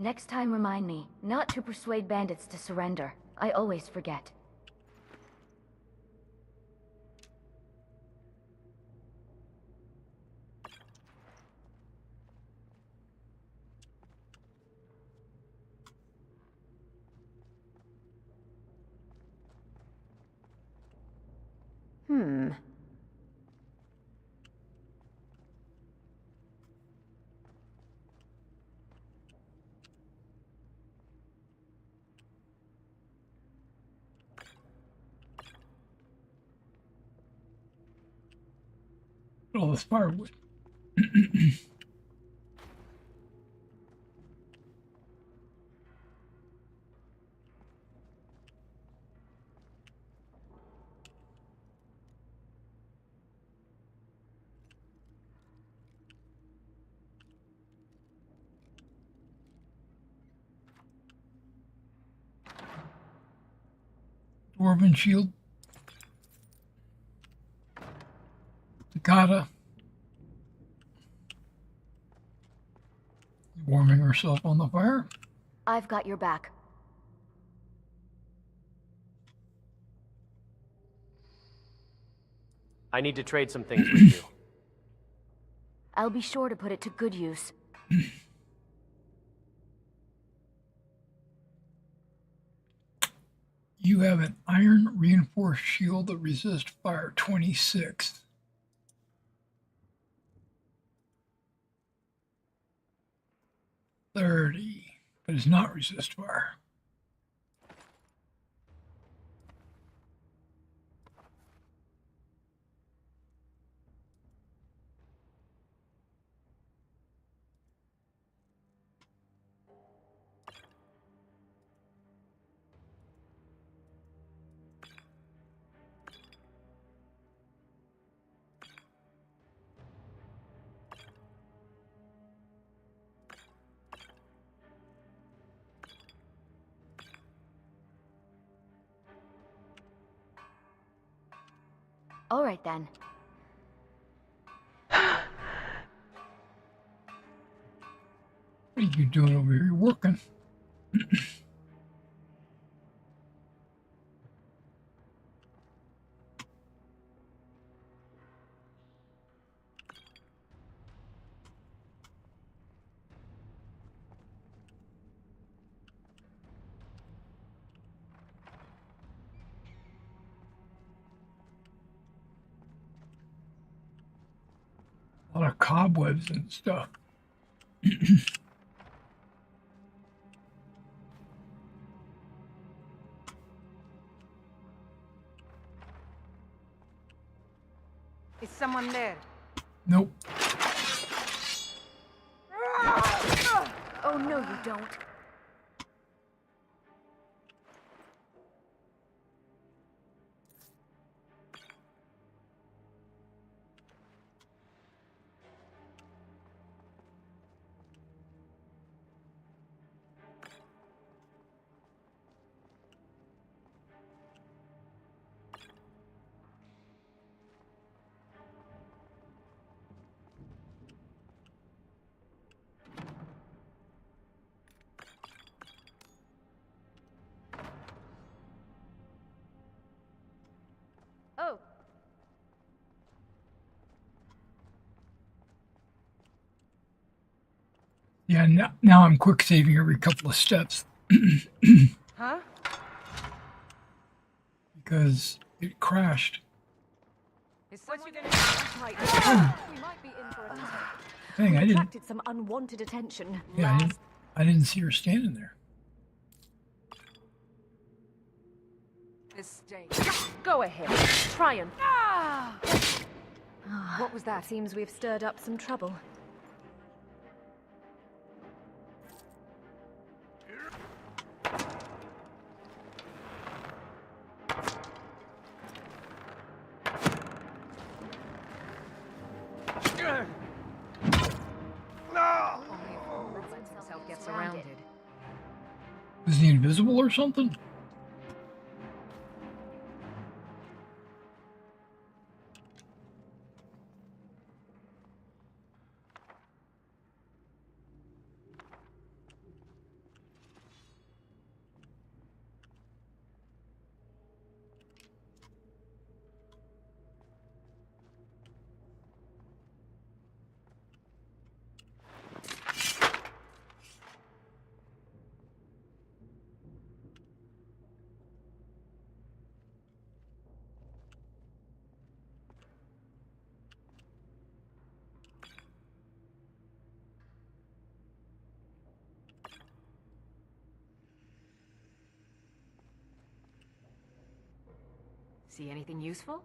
Next time remind me not to persuade bandits to surrender. I always forget. All this firewood. Dwarven shield. Takata. Warming herself on the fire. I've got your back. I need to trade some things with you. I'll be sure to put it to good use. You have an iron reinforced shield that resists fire 26. But does not resist fire. All right then. What are you doing over here? You're working. A lot of cobwebs and stuff. Is someone there? Nope. Oh no, you don't. Oh. Yeah, now I'm quick saving every couple of steps. Huh? Because it crashed. Is someone there? We might be in for a tussle. Dang, I didn't. Attracted some unwanted attention. Yeah, I didn't see her standing there. Mistake. Go ahead. Try and... What was that? Seems we've stirred up some trouble. Himself gets surrounded. Was he invisible or something? See anything useful?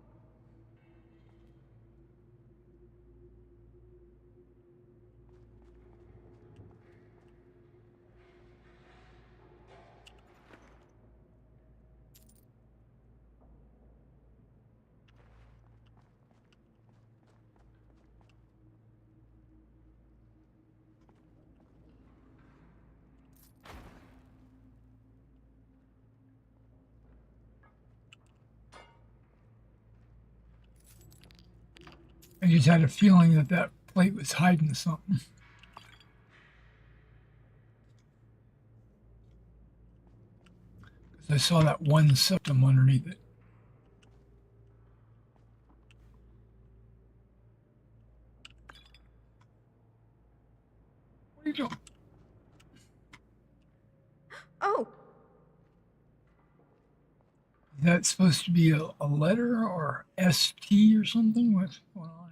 I just had a feeling that that plate was hiding something. Because I saw that one septum underneath it. What are you doing? Oh, Is that supposed to be a letter or ST or something? What's going on here?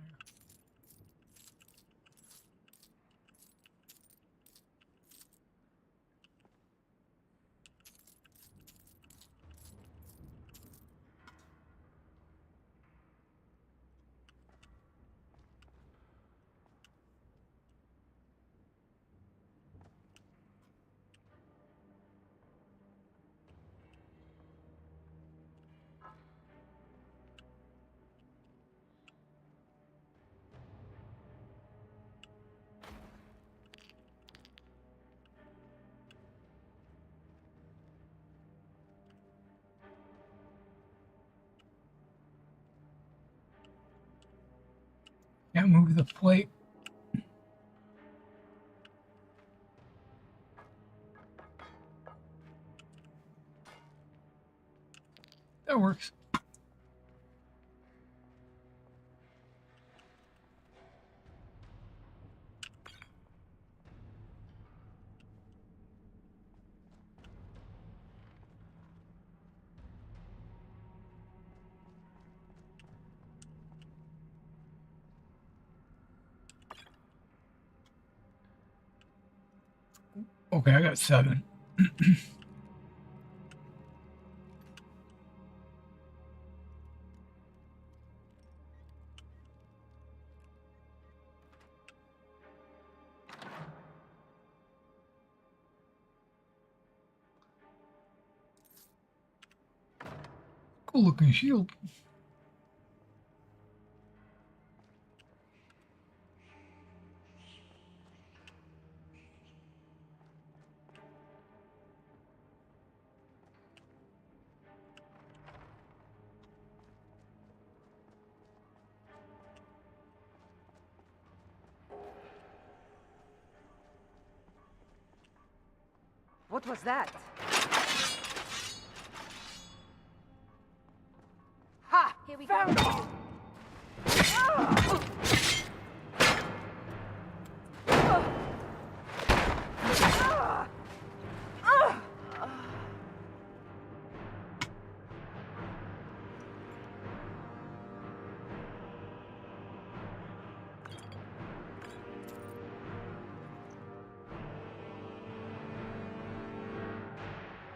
Can't move the plate. That works. Okay, I got 7. Cool looking shield. What was that? Ha! Here we Found go. it!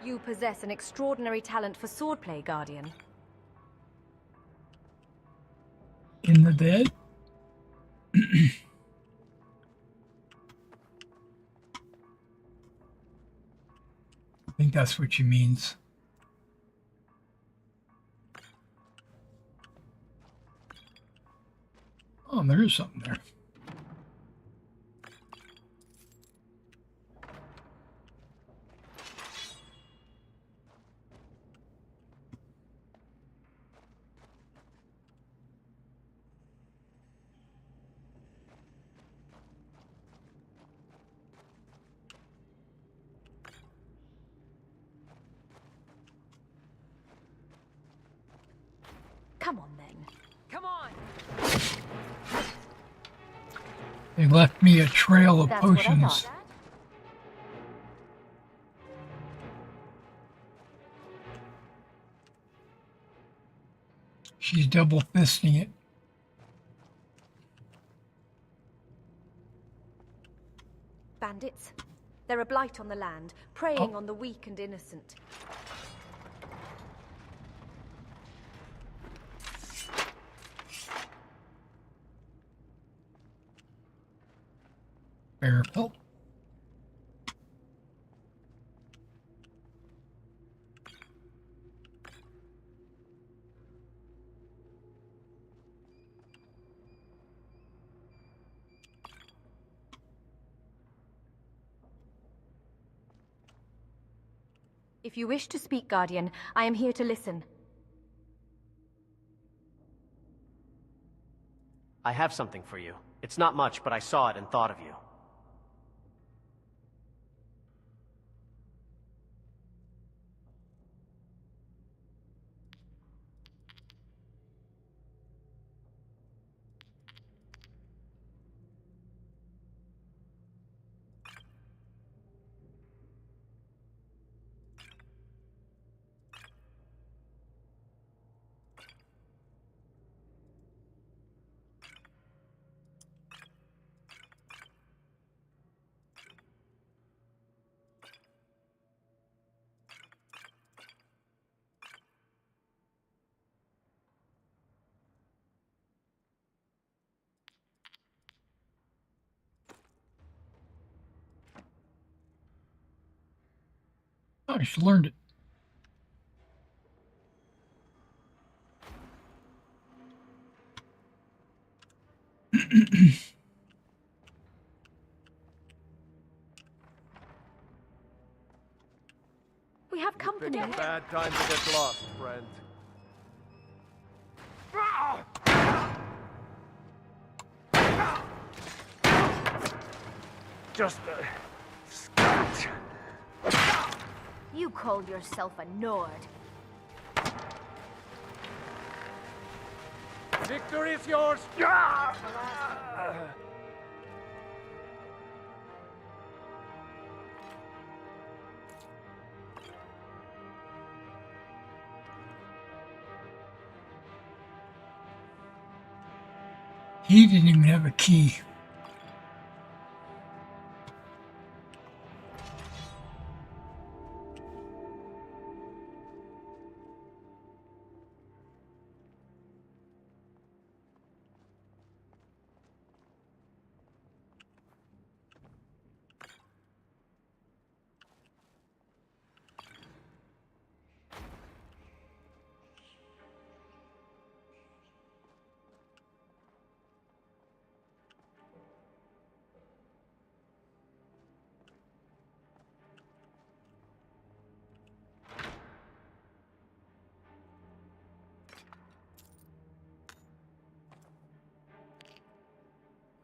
You possess an extraordinary talent for swordplay, Guardian. In the bed? I think that's what she means. Oh, there is something there. Come on, then. Come on! They left me a trail of That's what I potions. thought. She's double fisting it. Bandits. They're a blight on the land, preying on the weak and innocent. Bear pelt. If you wish to speak, Guardian, I am here to listen. I have something for you. It's not much, but I saw it and thought of you. Oh, she learned it. We have company. Picked a bad time to get lost, friend. just a scratch. You call yourself a Nord. Victory is yours. He didn't even have a key.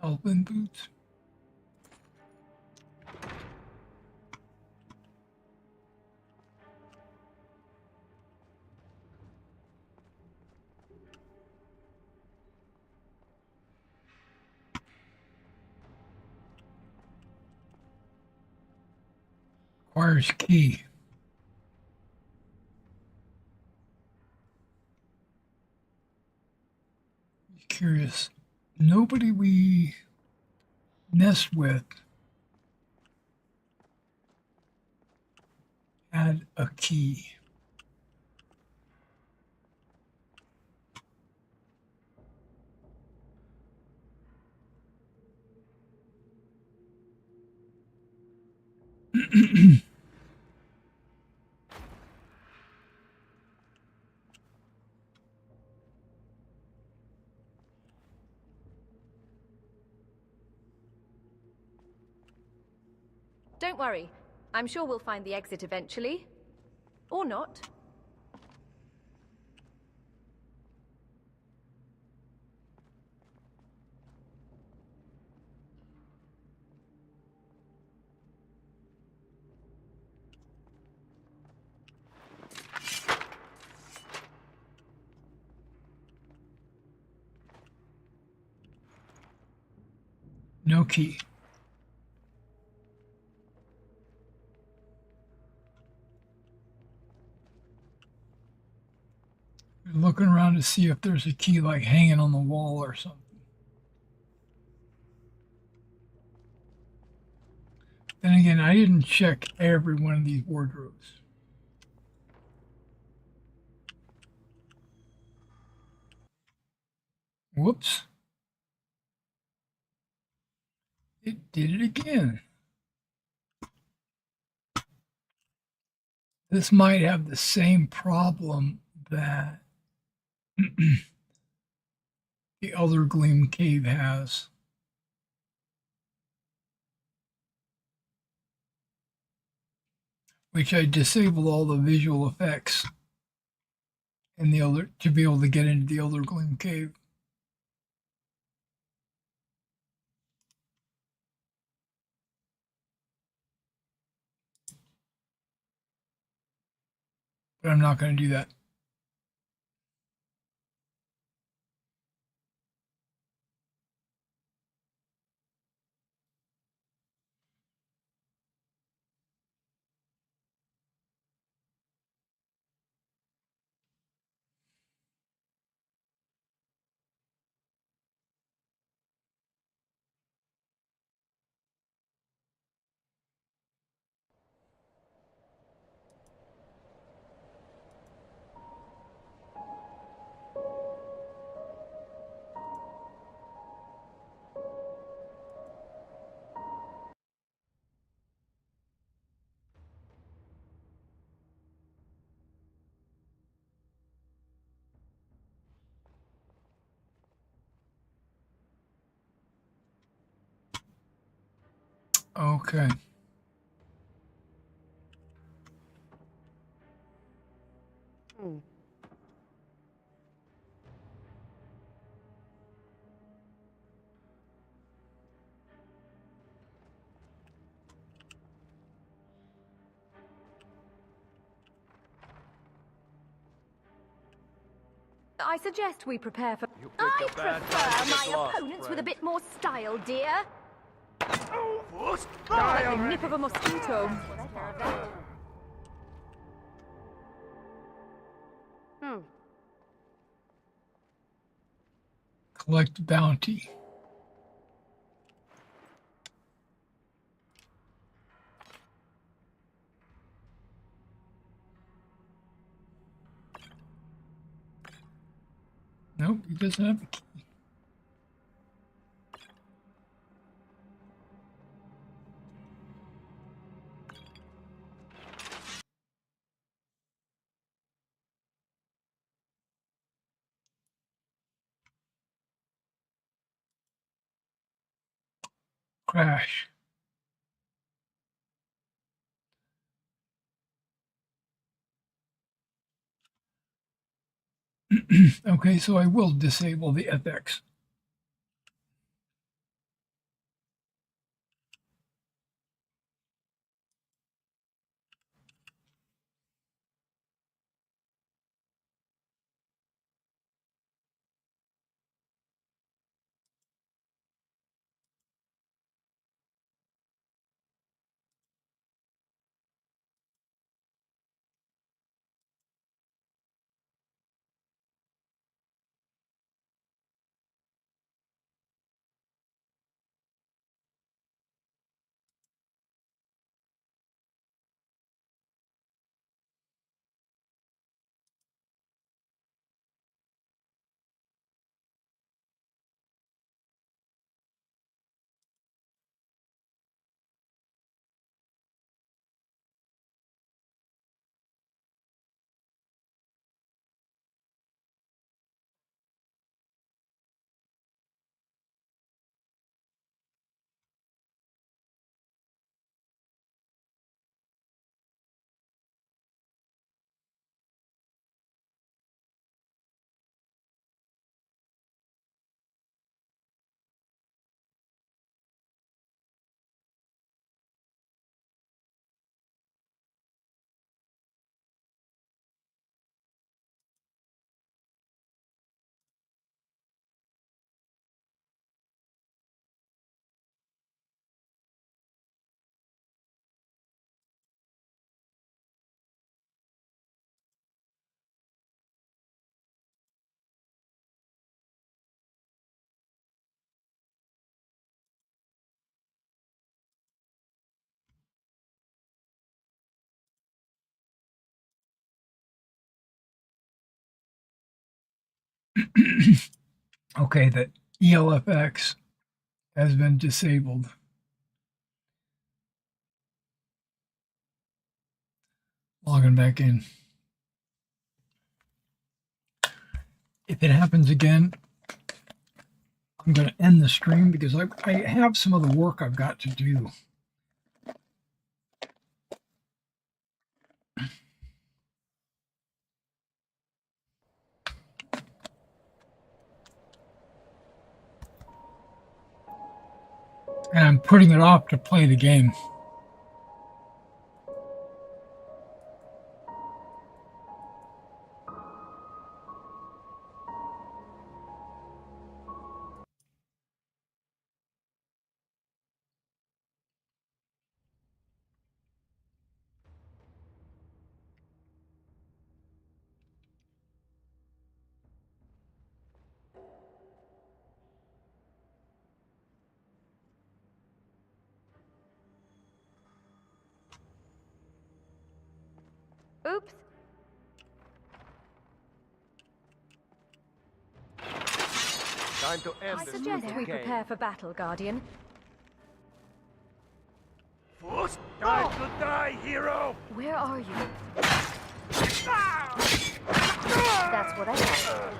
Elven boots. Requires key. Curious. Nobody we messed with had a key. Don't worry. I'm sure we'll find the exit eventually. Or not. No key. Looking around to see if there's a key like hanging on the wall or something. Then again, I didn't check every one of these wardrobes. Whoops. It did it again. This might have the same problem that the Elder Gleam Cave has. Which I disabled all the visual effects in the Elder to be able to get into the Elder Gleam Cave. But I'm not going to do that. Okay. I suggest we prepare for... You picked I a bad time prefer to my get lost, opponents with a friend. bit more style, dear. Oh, Like the nip of a mosquito. Collect bounty. Nope, he doesn't have a key. Crash. Okay, so I will disable the FX. Okay, that ELFX has been disabled. Logging back in. If it happens again, I'm going to end the stream because I have some of the work I've got to do. And I'm putting it off to play the game. Oops. Time to end I this suggest little we game. prepare for battle, Guardian. First time to die, hero! Where are you? That's what I thought.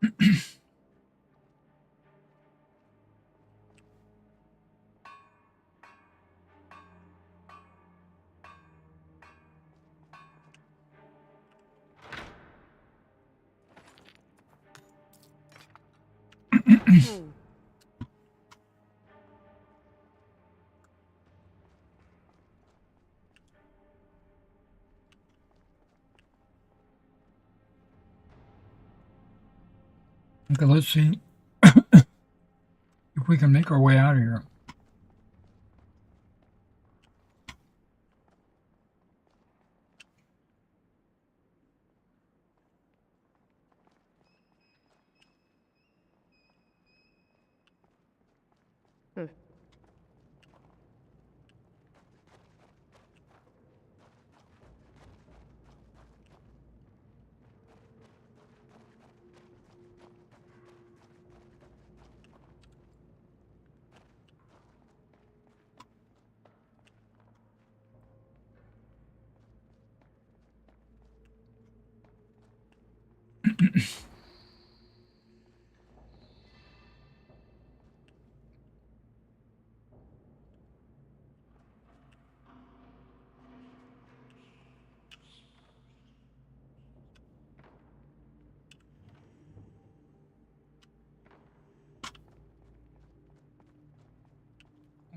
Okay, let's see if we can make our way out of here.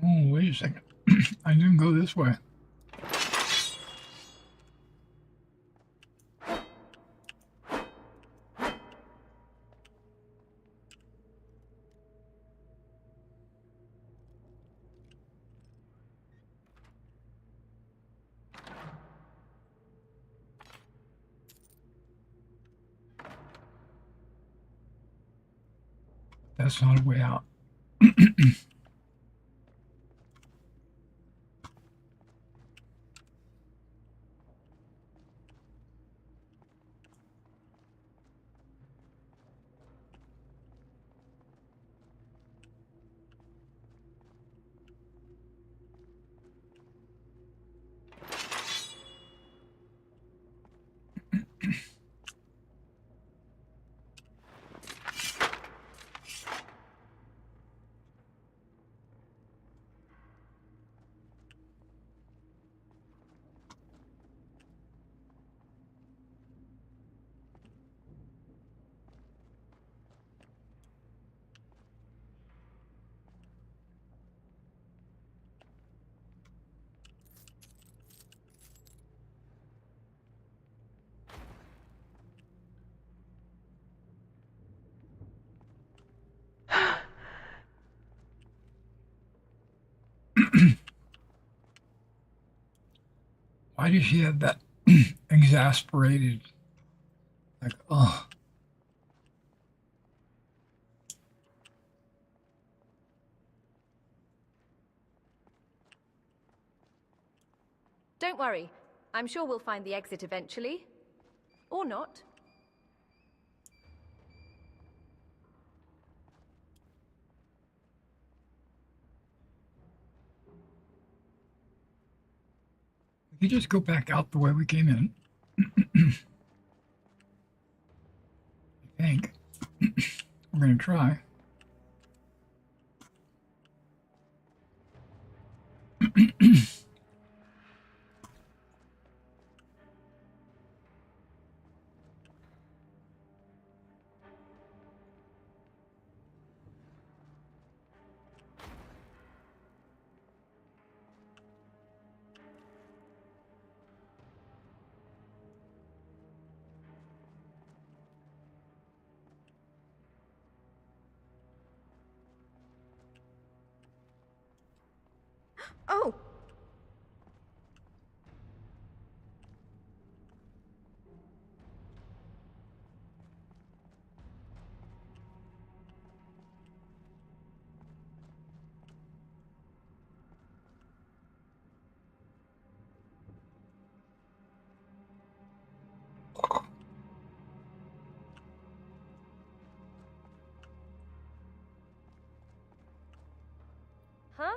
Oh, wait a second. I didn't go this way. That's not a way out. Why does she have that exasperated, like, oh. Don't worry. I'm sure we'll find the exit eventually. Or not. We could just go back out the way we came in. I think. We're going to try. Oh! Huh?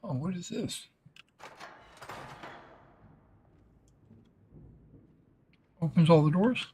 Oh, what is this? Opens all the doors?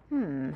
Hmm.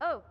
Oh.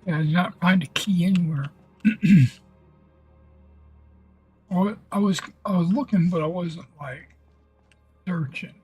Yeah, I did not find a key anywhere. I was looking, but I wasn't like searching.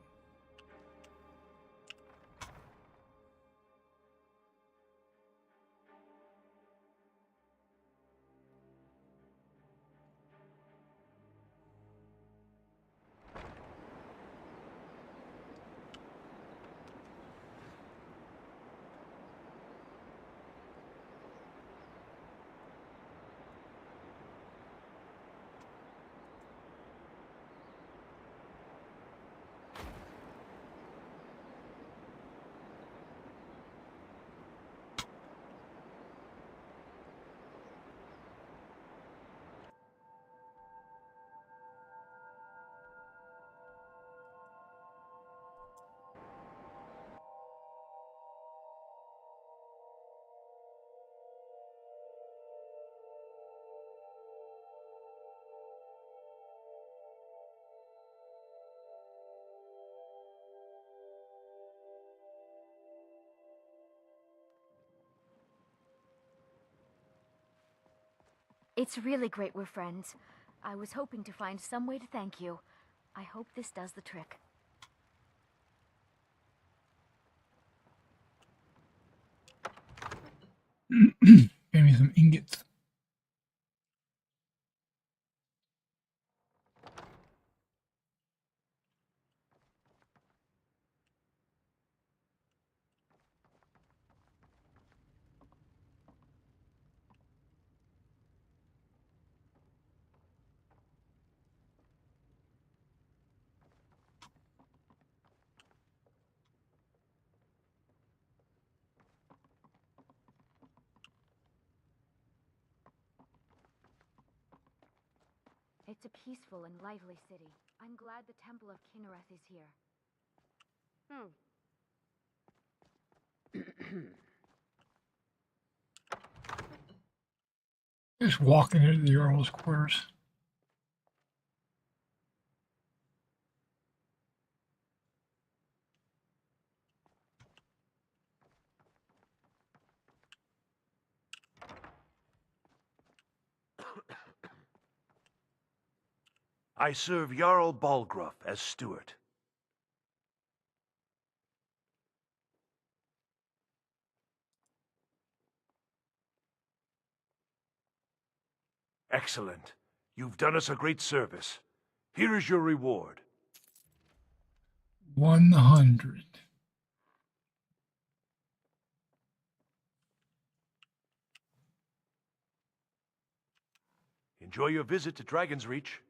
It's really great we're friends. I was hoping to find some way to thank you. I hope this does the trick. Give me some ingots. It's a peaceful and lively city. I'm glad the Temple of Kinnereth is here. Just walking into the Earl's quarters. I serve Jarl Balgruuf as steward. Excellent. You've done us a great service. Here is your reward. 100. Enjoy your visit to Dragon's Reach.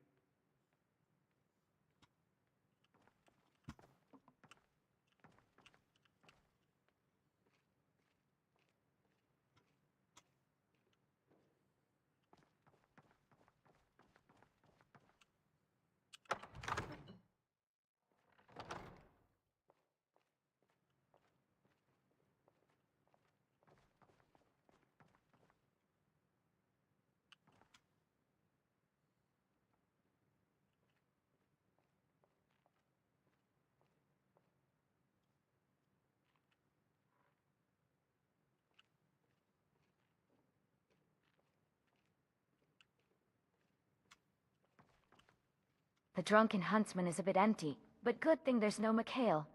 The drunken huntsman is a bit empty, but good thing there's no Mikhail.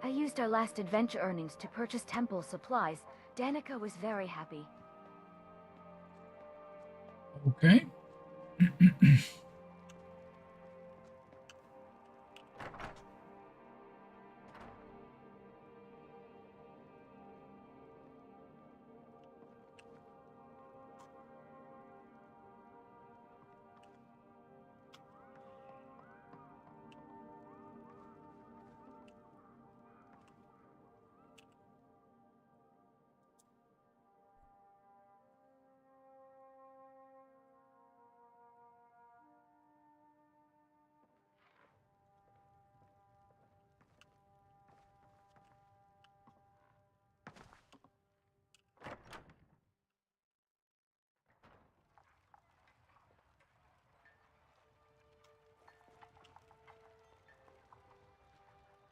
I used our last adventure earnings to purchase temple supplies. Danica was very happy. Okay.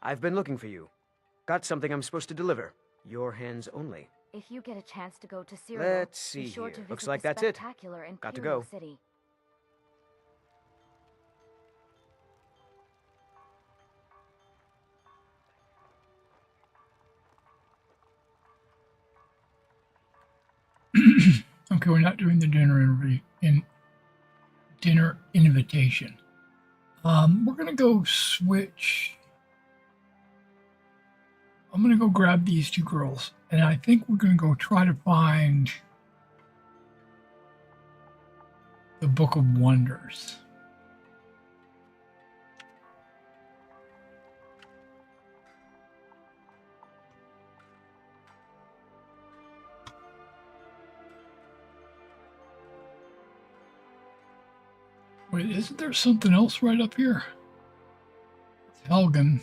I've been looking for you. Got something I'm supposed to deliver. Your hands only. If you get a chance to go to Cyril, Let's see be sure here. to visit Looks like the that's it. spectacular Got to Imperial go. City. Okay, we're not doing the dinner invitation. We're gonna go switch. I'm gonna go grab these two girls, and I think we're gonna go try to find the Book of Wonders. Wait, isn't there something else right up here? It's Helgen.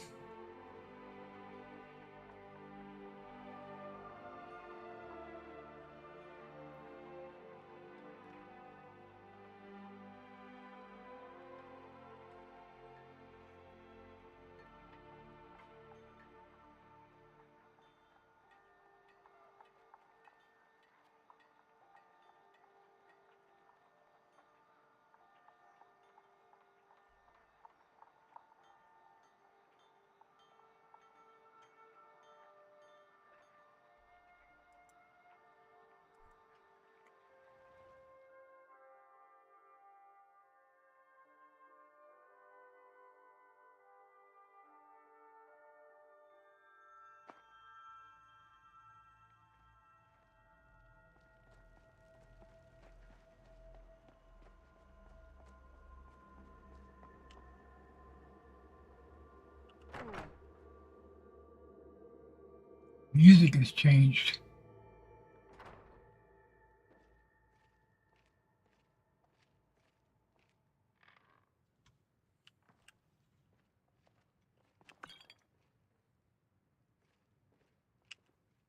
Music has changed.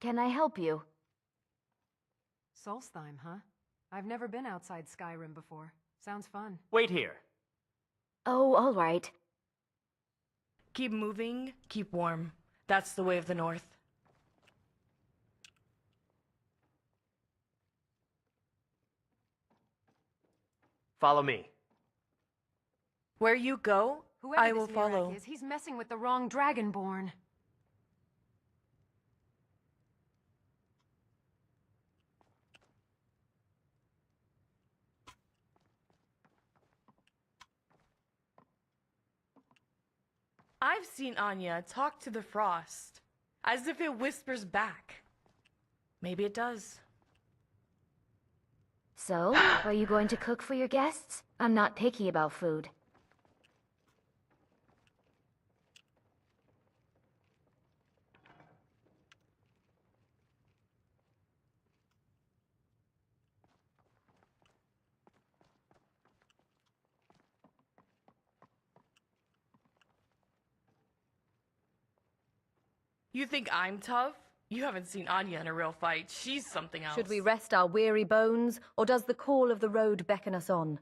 Can I help you? Solstheim, huh? I've never been outside Skyrim before. Sounds fun. Wait here. Oh, all right. Keep moving, keep warm. That's the way of the North. Follow me. Where you go, Whoever I this will Mirak follow. is, he's messing with the wrong Dragonborn. I've seen Anya talk to the frost, as if it whispers back. Maybe it does. So, are you going to cook for your guests? I'm not picky about food. You think I'm tough? You haven't seen Anya in a real fight. She's something else. Should we rest our weary bones, or does the call of the road beckon us on?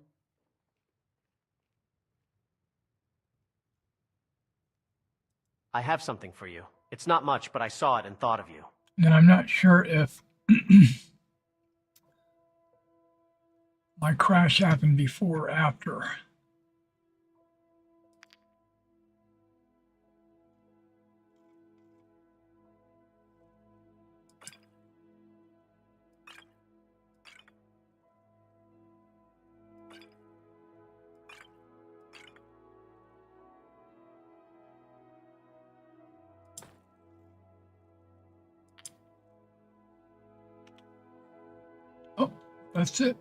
I have something for you. It's not much, but I saw it and thought of you. Now, I'm not sure if my crash happened before or after. Oh, that's it.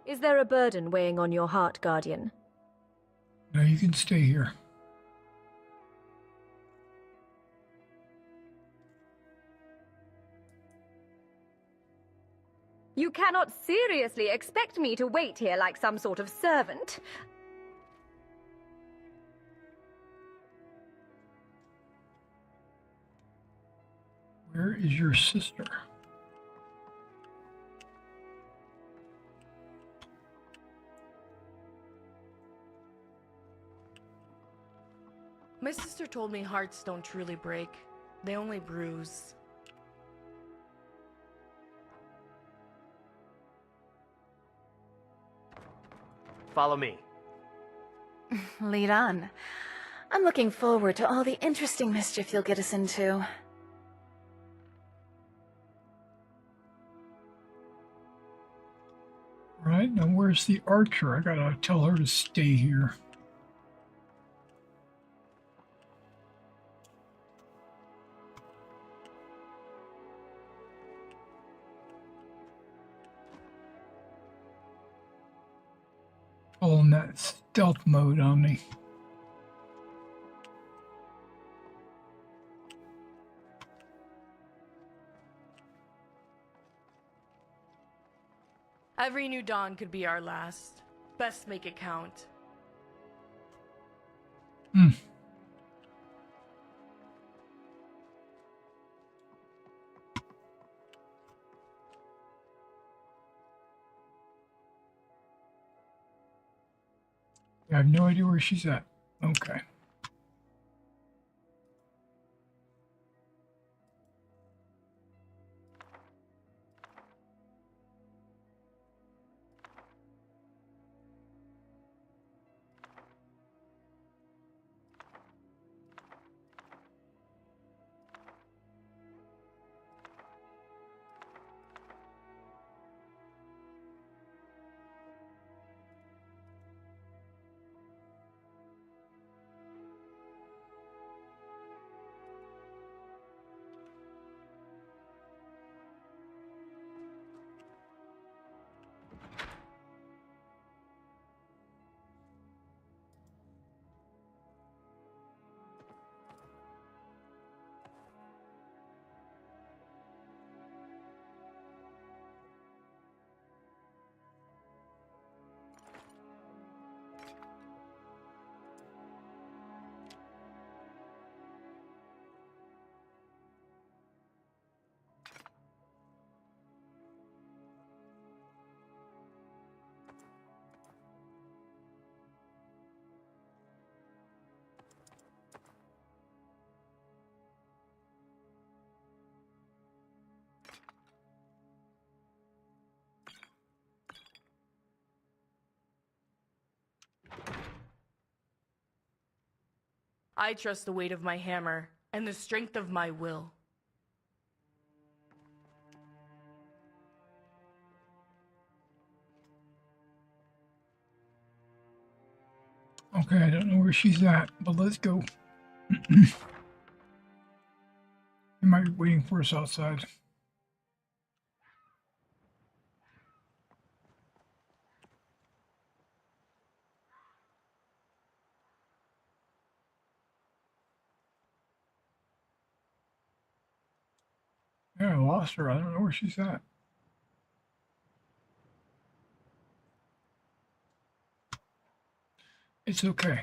Is there a burden weighing on your heart, Guardian? No, you can stay here. You cannot seriously expect me to wait here like some sort of servant. Where is your sister? My sister told me hearts don't truly break. They only bruise. Follow me. Lead on. I'm looking forward to all the interesting mischief you'll get us into. Right, now where's the archer? I gotta tell her to stay here. Pulling that stealth mode on me. Every new dawn could be our last. Best make it count. Hmm. I have no idea where she's at. Okay. I trust the weight of my hammer and the strength of my will. Okay, I don't know where she's at, but let's go. She might be waiting for us outside. Yeah, I lost her. I don't know where she's at. It's okay.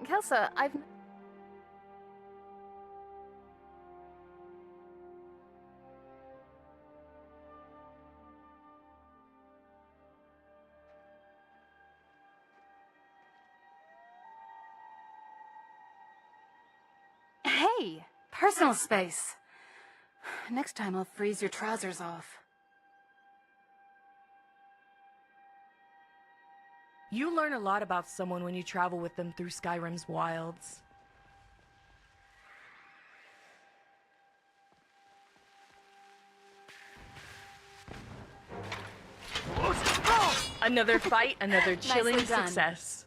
Kelsa, I've... Hey! Personal space. Next time I'll freeze your trousers off. You learn a lot about someone when you travel with them through Skyrim's wilds. Another fight, another chilling Nicely done. success.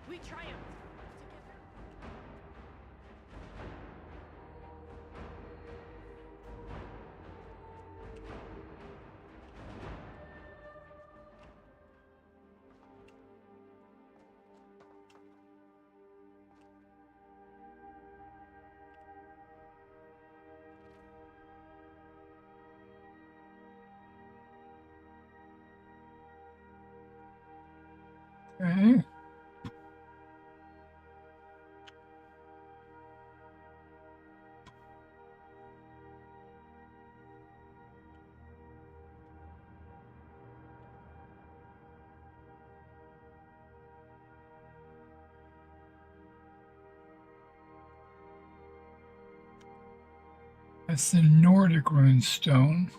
We triumphed. Okay. That's the Nordic rune stone.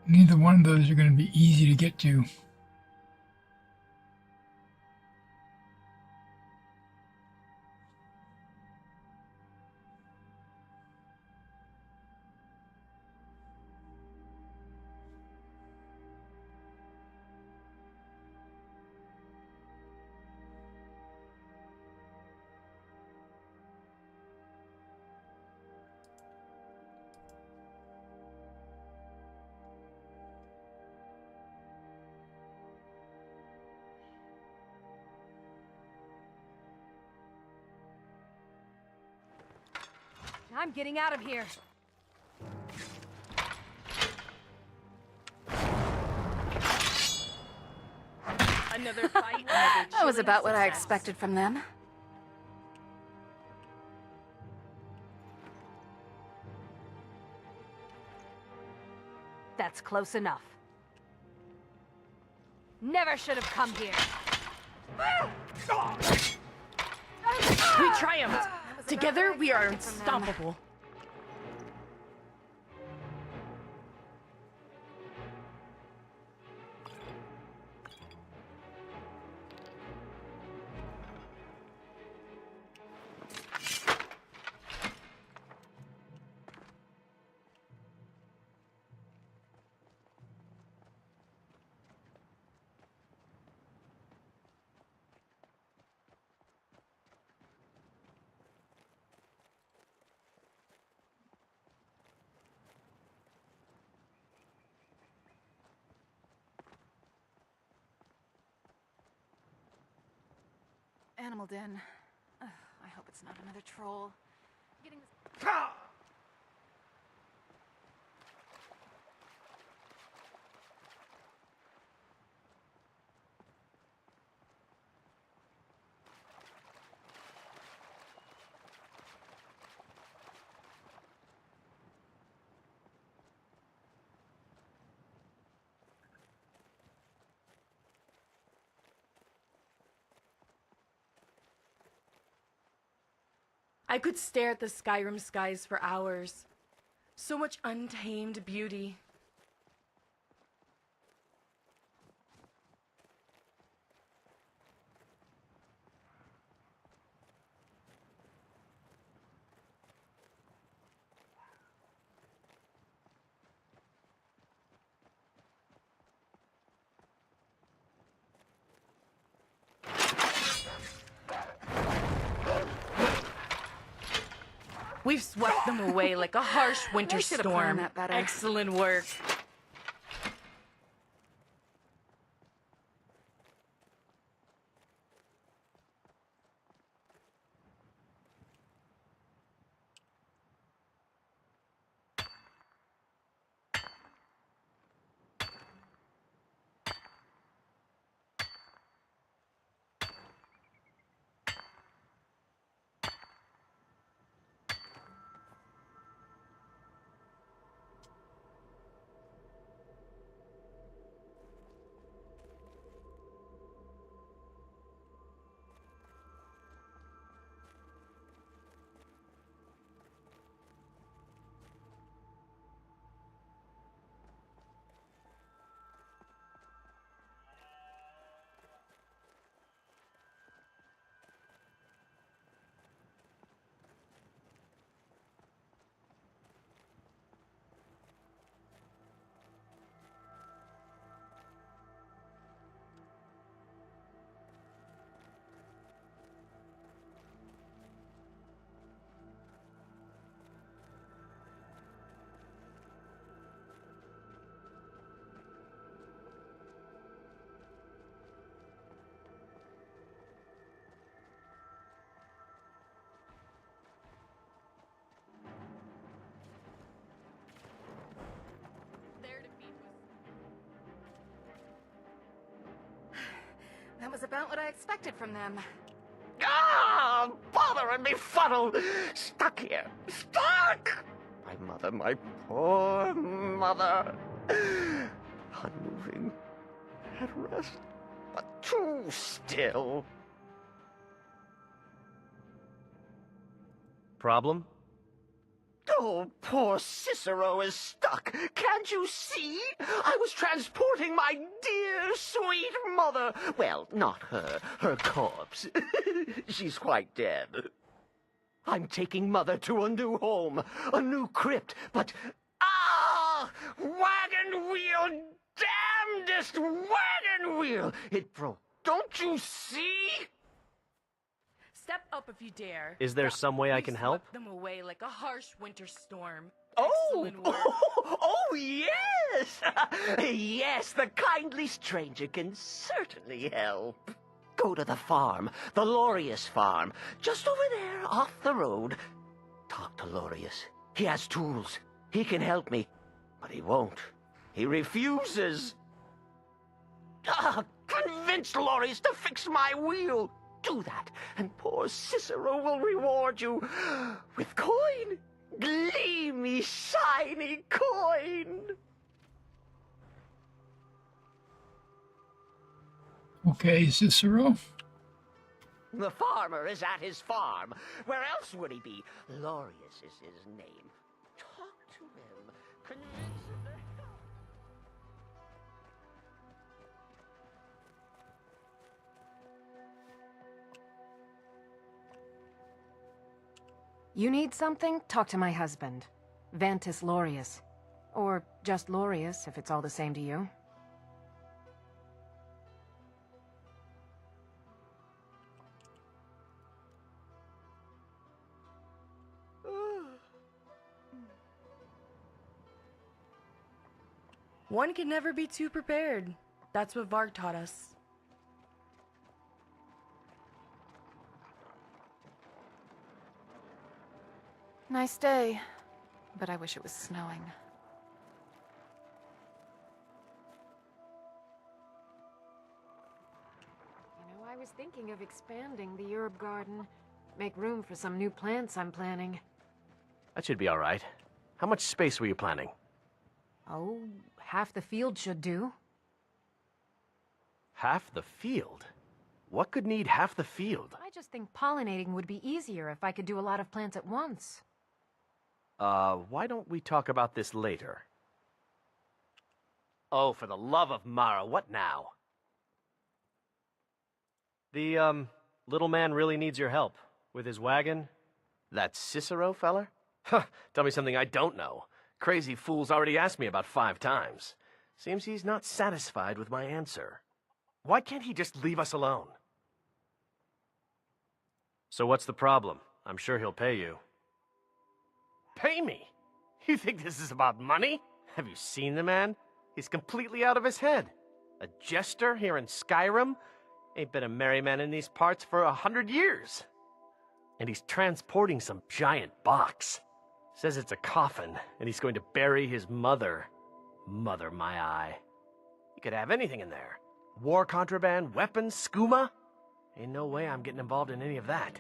Neither one of those are going to be easy to get to. I'm getting out of here. Another fight, another That was chilling about what I success. expected from them. That's close enough. Never should have come here. We triumphed. Together, we are unstoppable. Animal den. Ugh, I hope it's not another troll. Getting this... I could stare at the Skyrim skies for hours. So much untamed beauty. We've swept them away like a harsh winter I should have storm. planned that better. Excellent work. was about what I expected from them. Ah, bother and befuddle! Stuck here. Stuck! My poor mother. Unmoving. At rest. But too still. Problem? Oh, poor Cicero is stuck. Can't you see? I was transporting my dear, sweet mother. Well, not her. Her corpse. She's quite dead. I'm taking Mother to a new home, a new crypt, but... Ah! Wagon wheel! Damnedest wagon wheel! It broke. Don't you see? Step up if you dare. Is there some way I can help? Swept them away like a harsh winter storm. Oh! Excellent work. Oh, yes! Yes, the kindly stranger can certainly help. Go to the farm, the Lorius farm, just over there off the road. Talk to Lorius. He has tools. He can help me. But he won't. He refuses. Convince Lorius to fix my wheel. Do that, and poor Cicero will reward you with coin. Gleamy, shiny coin. Okay, Cicero. The farmer is at his farm. Where else would he be? Lorius is his name. Talk to him. Convince him to help. You need something? Talk to my husband. Vantis Lorius. Or just Lorius, if it's all the same to you. One can never be too prepared. That's what Varg taught us. Nice day, but I wish it was snowing. You know, I was thinking of expanding the herb garden. Make room for some new plants I'm planning. That should be all right. How much space were you planning? Oh, half the field should do. Half the field? What could need half the field? I just think pollinating would be easier if I could do a lot of plants at once. Why don't we talk about this later? Oh, for the love of Mara, what now? The, little man really needs your help. With his wagon? That Cicero feller? Huh, tell me something I don't know. Crazy fool's already asked me about 5 times. Seems he's not satisfied with my answer. Why can't he just leave us alone? So what's the problem? I'm sure he'll pay you. Pay me? You think this is about money? Have you seen the man? He's completely out of his head. A jester here in Skyrim? Ain't been a merry man in these parts for 100 years. And he's transporting some giant box. Says it's a coffin, and he's going to bury his mother. Mother, my eye. You could have anything in there. War contraband, weapons, skooma. Ain't no way I'm getting involved in any of that.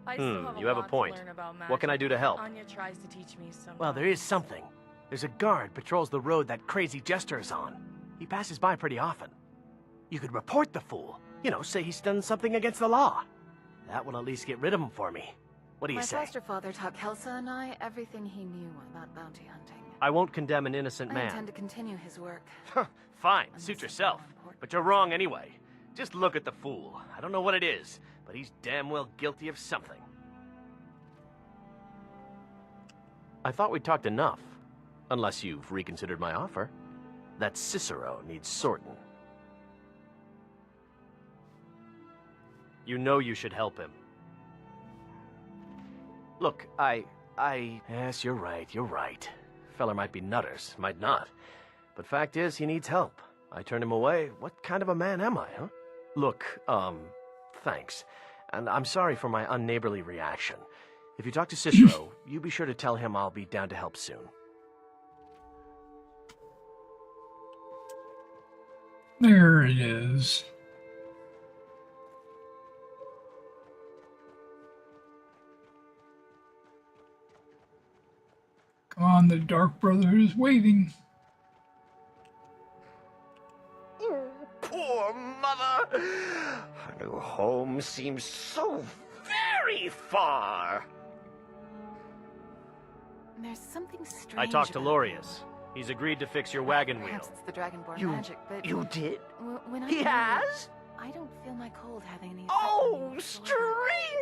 I still have you have a lot point. To learn about magic. What can I do to help? Anya tries to teach me some. Well, there is something. There's a guard patrols the road that crazy jester is on. He passes by pretty often. You could report the fool. You know, say he's done something against the law. That will at least get rid of him for me. What do you say? My foster father taught Kelsa and I everything he knew about bounty hunting. I won't condemn an innocent I man. intend to continue his work. Fine, suit yourself. But you're wrong anyway. Just look at the fool. I don't know what it is, but he's damn well guilty of something. I thought we talked enough. Unless you've reconsidered my offer. That Cicero needs sorting. You know you should help him. Look, Yes, you're right. Feller might be nutters, might not. But fact is, he needs help. I turned him away. What kind of a man am I, huh? Look, thanks. And I'm sorry for my unneighborly reaction. If you talk to Cicero, you be sure to tell him I'll be down to help soon. There it is. Come on, the Dark Brotherhood is waiting. Poor mother! Her new home seems so very far. There's something strange. I talked to about Lorius. He's agreed to fix your wagon Perhaps wheel. it's the Dragonborn You- magic, but You did? when I He move, has? I don't feel my cold having any effect Oh, on me whatsoever.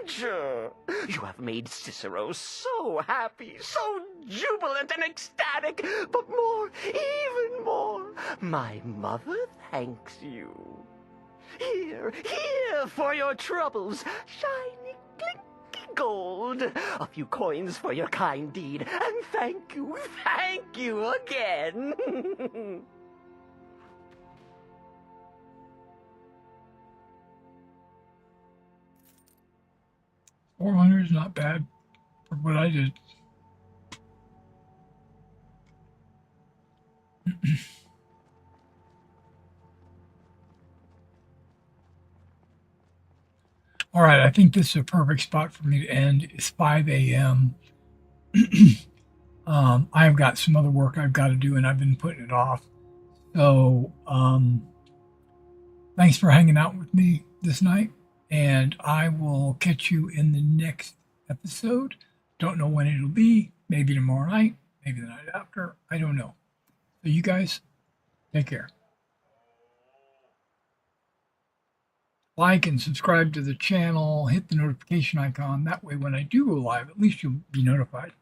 stranger! You have made Cicero so happy, so jubilant and ecstatic, but more, even more, my mother thanks you. Here for your troubles, shiny, clinky gold, a few coins for your kind deed, and thank you again. 400 is not bad for what I did. All right, I think this is a perfect spot for me to end. It's 5 a.m. I've got some other work I've got to do, and I've been putting it off. So, thanks for hanging out with me this night, and I will catch you in the next episode. Don't know when it'll be. Maybe tomorrow night, maybe the night after. I don't know. So you guys, take care. Like and subscribe to the channel. Hit the notification icon. That way when I do go live, at least you'll be notified.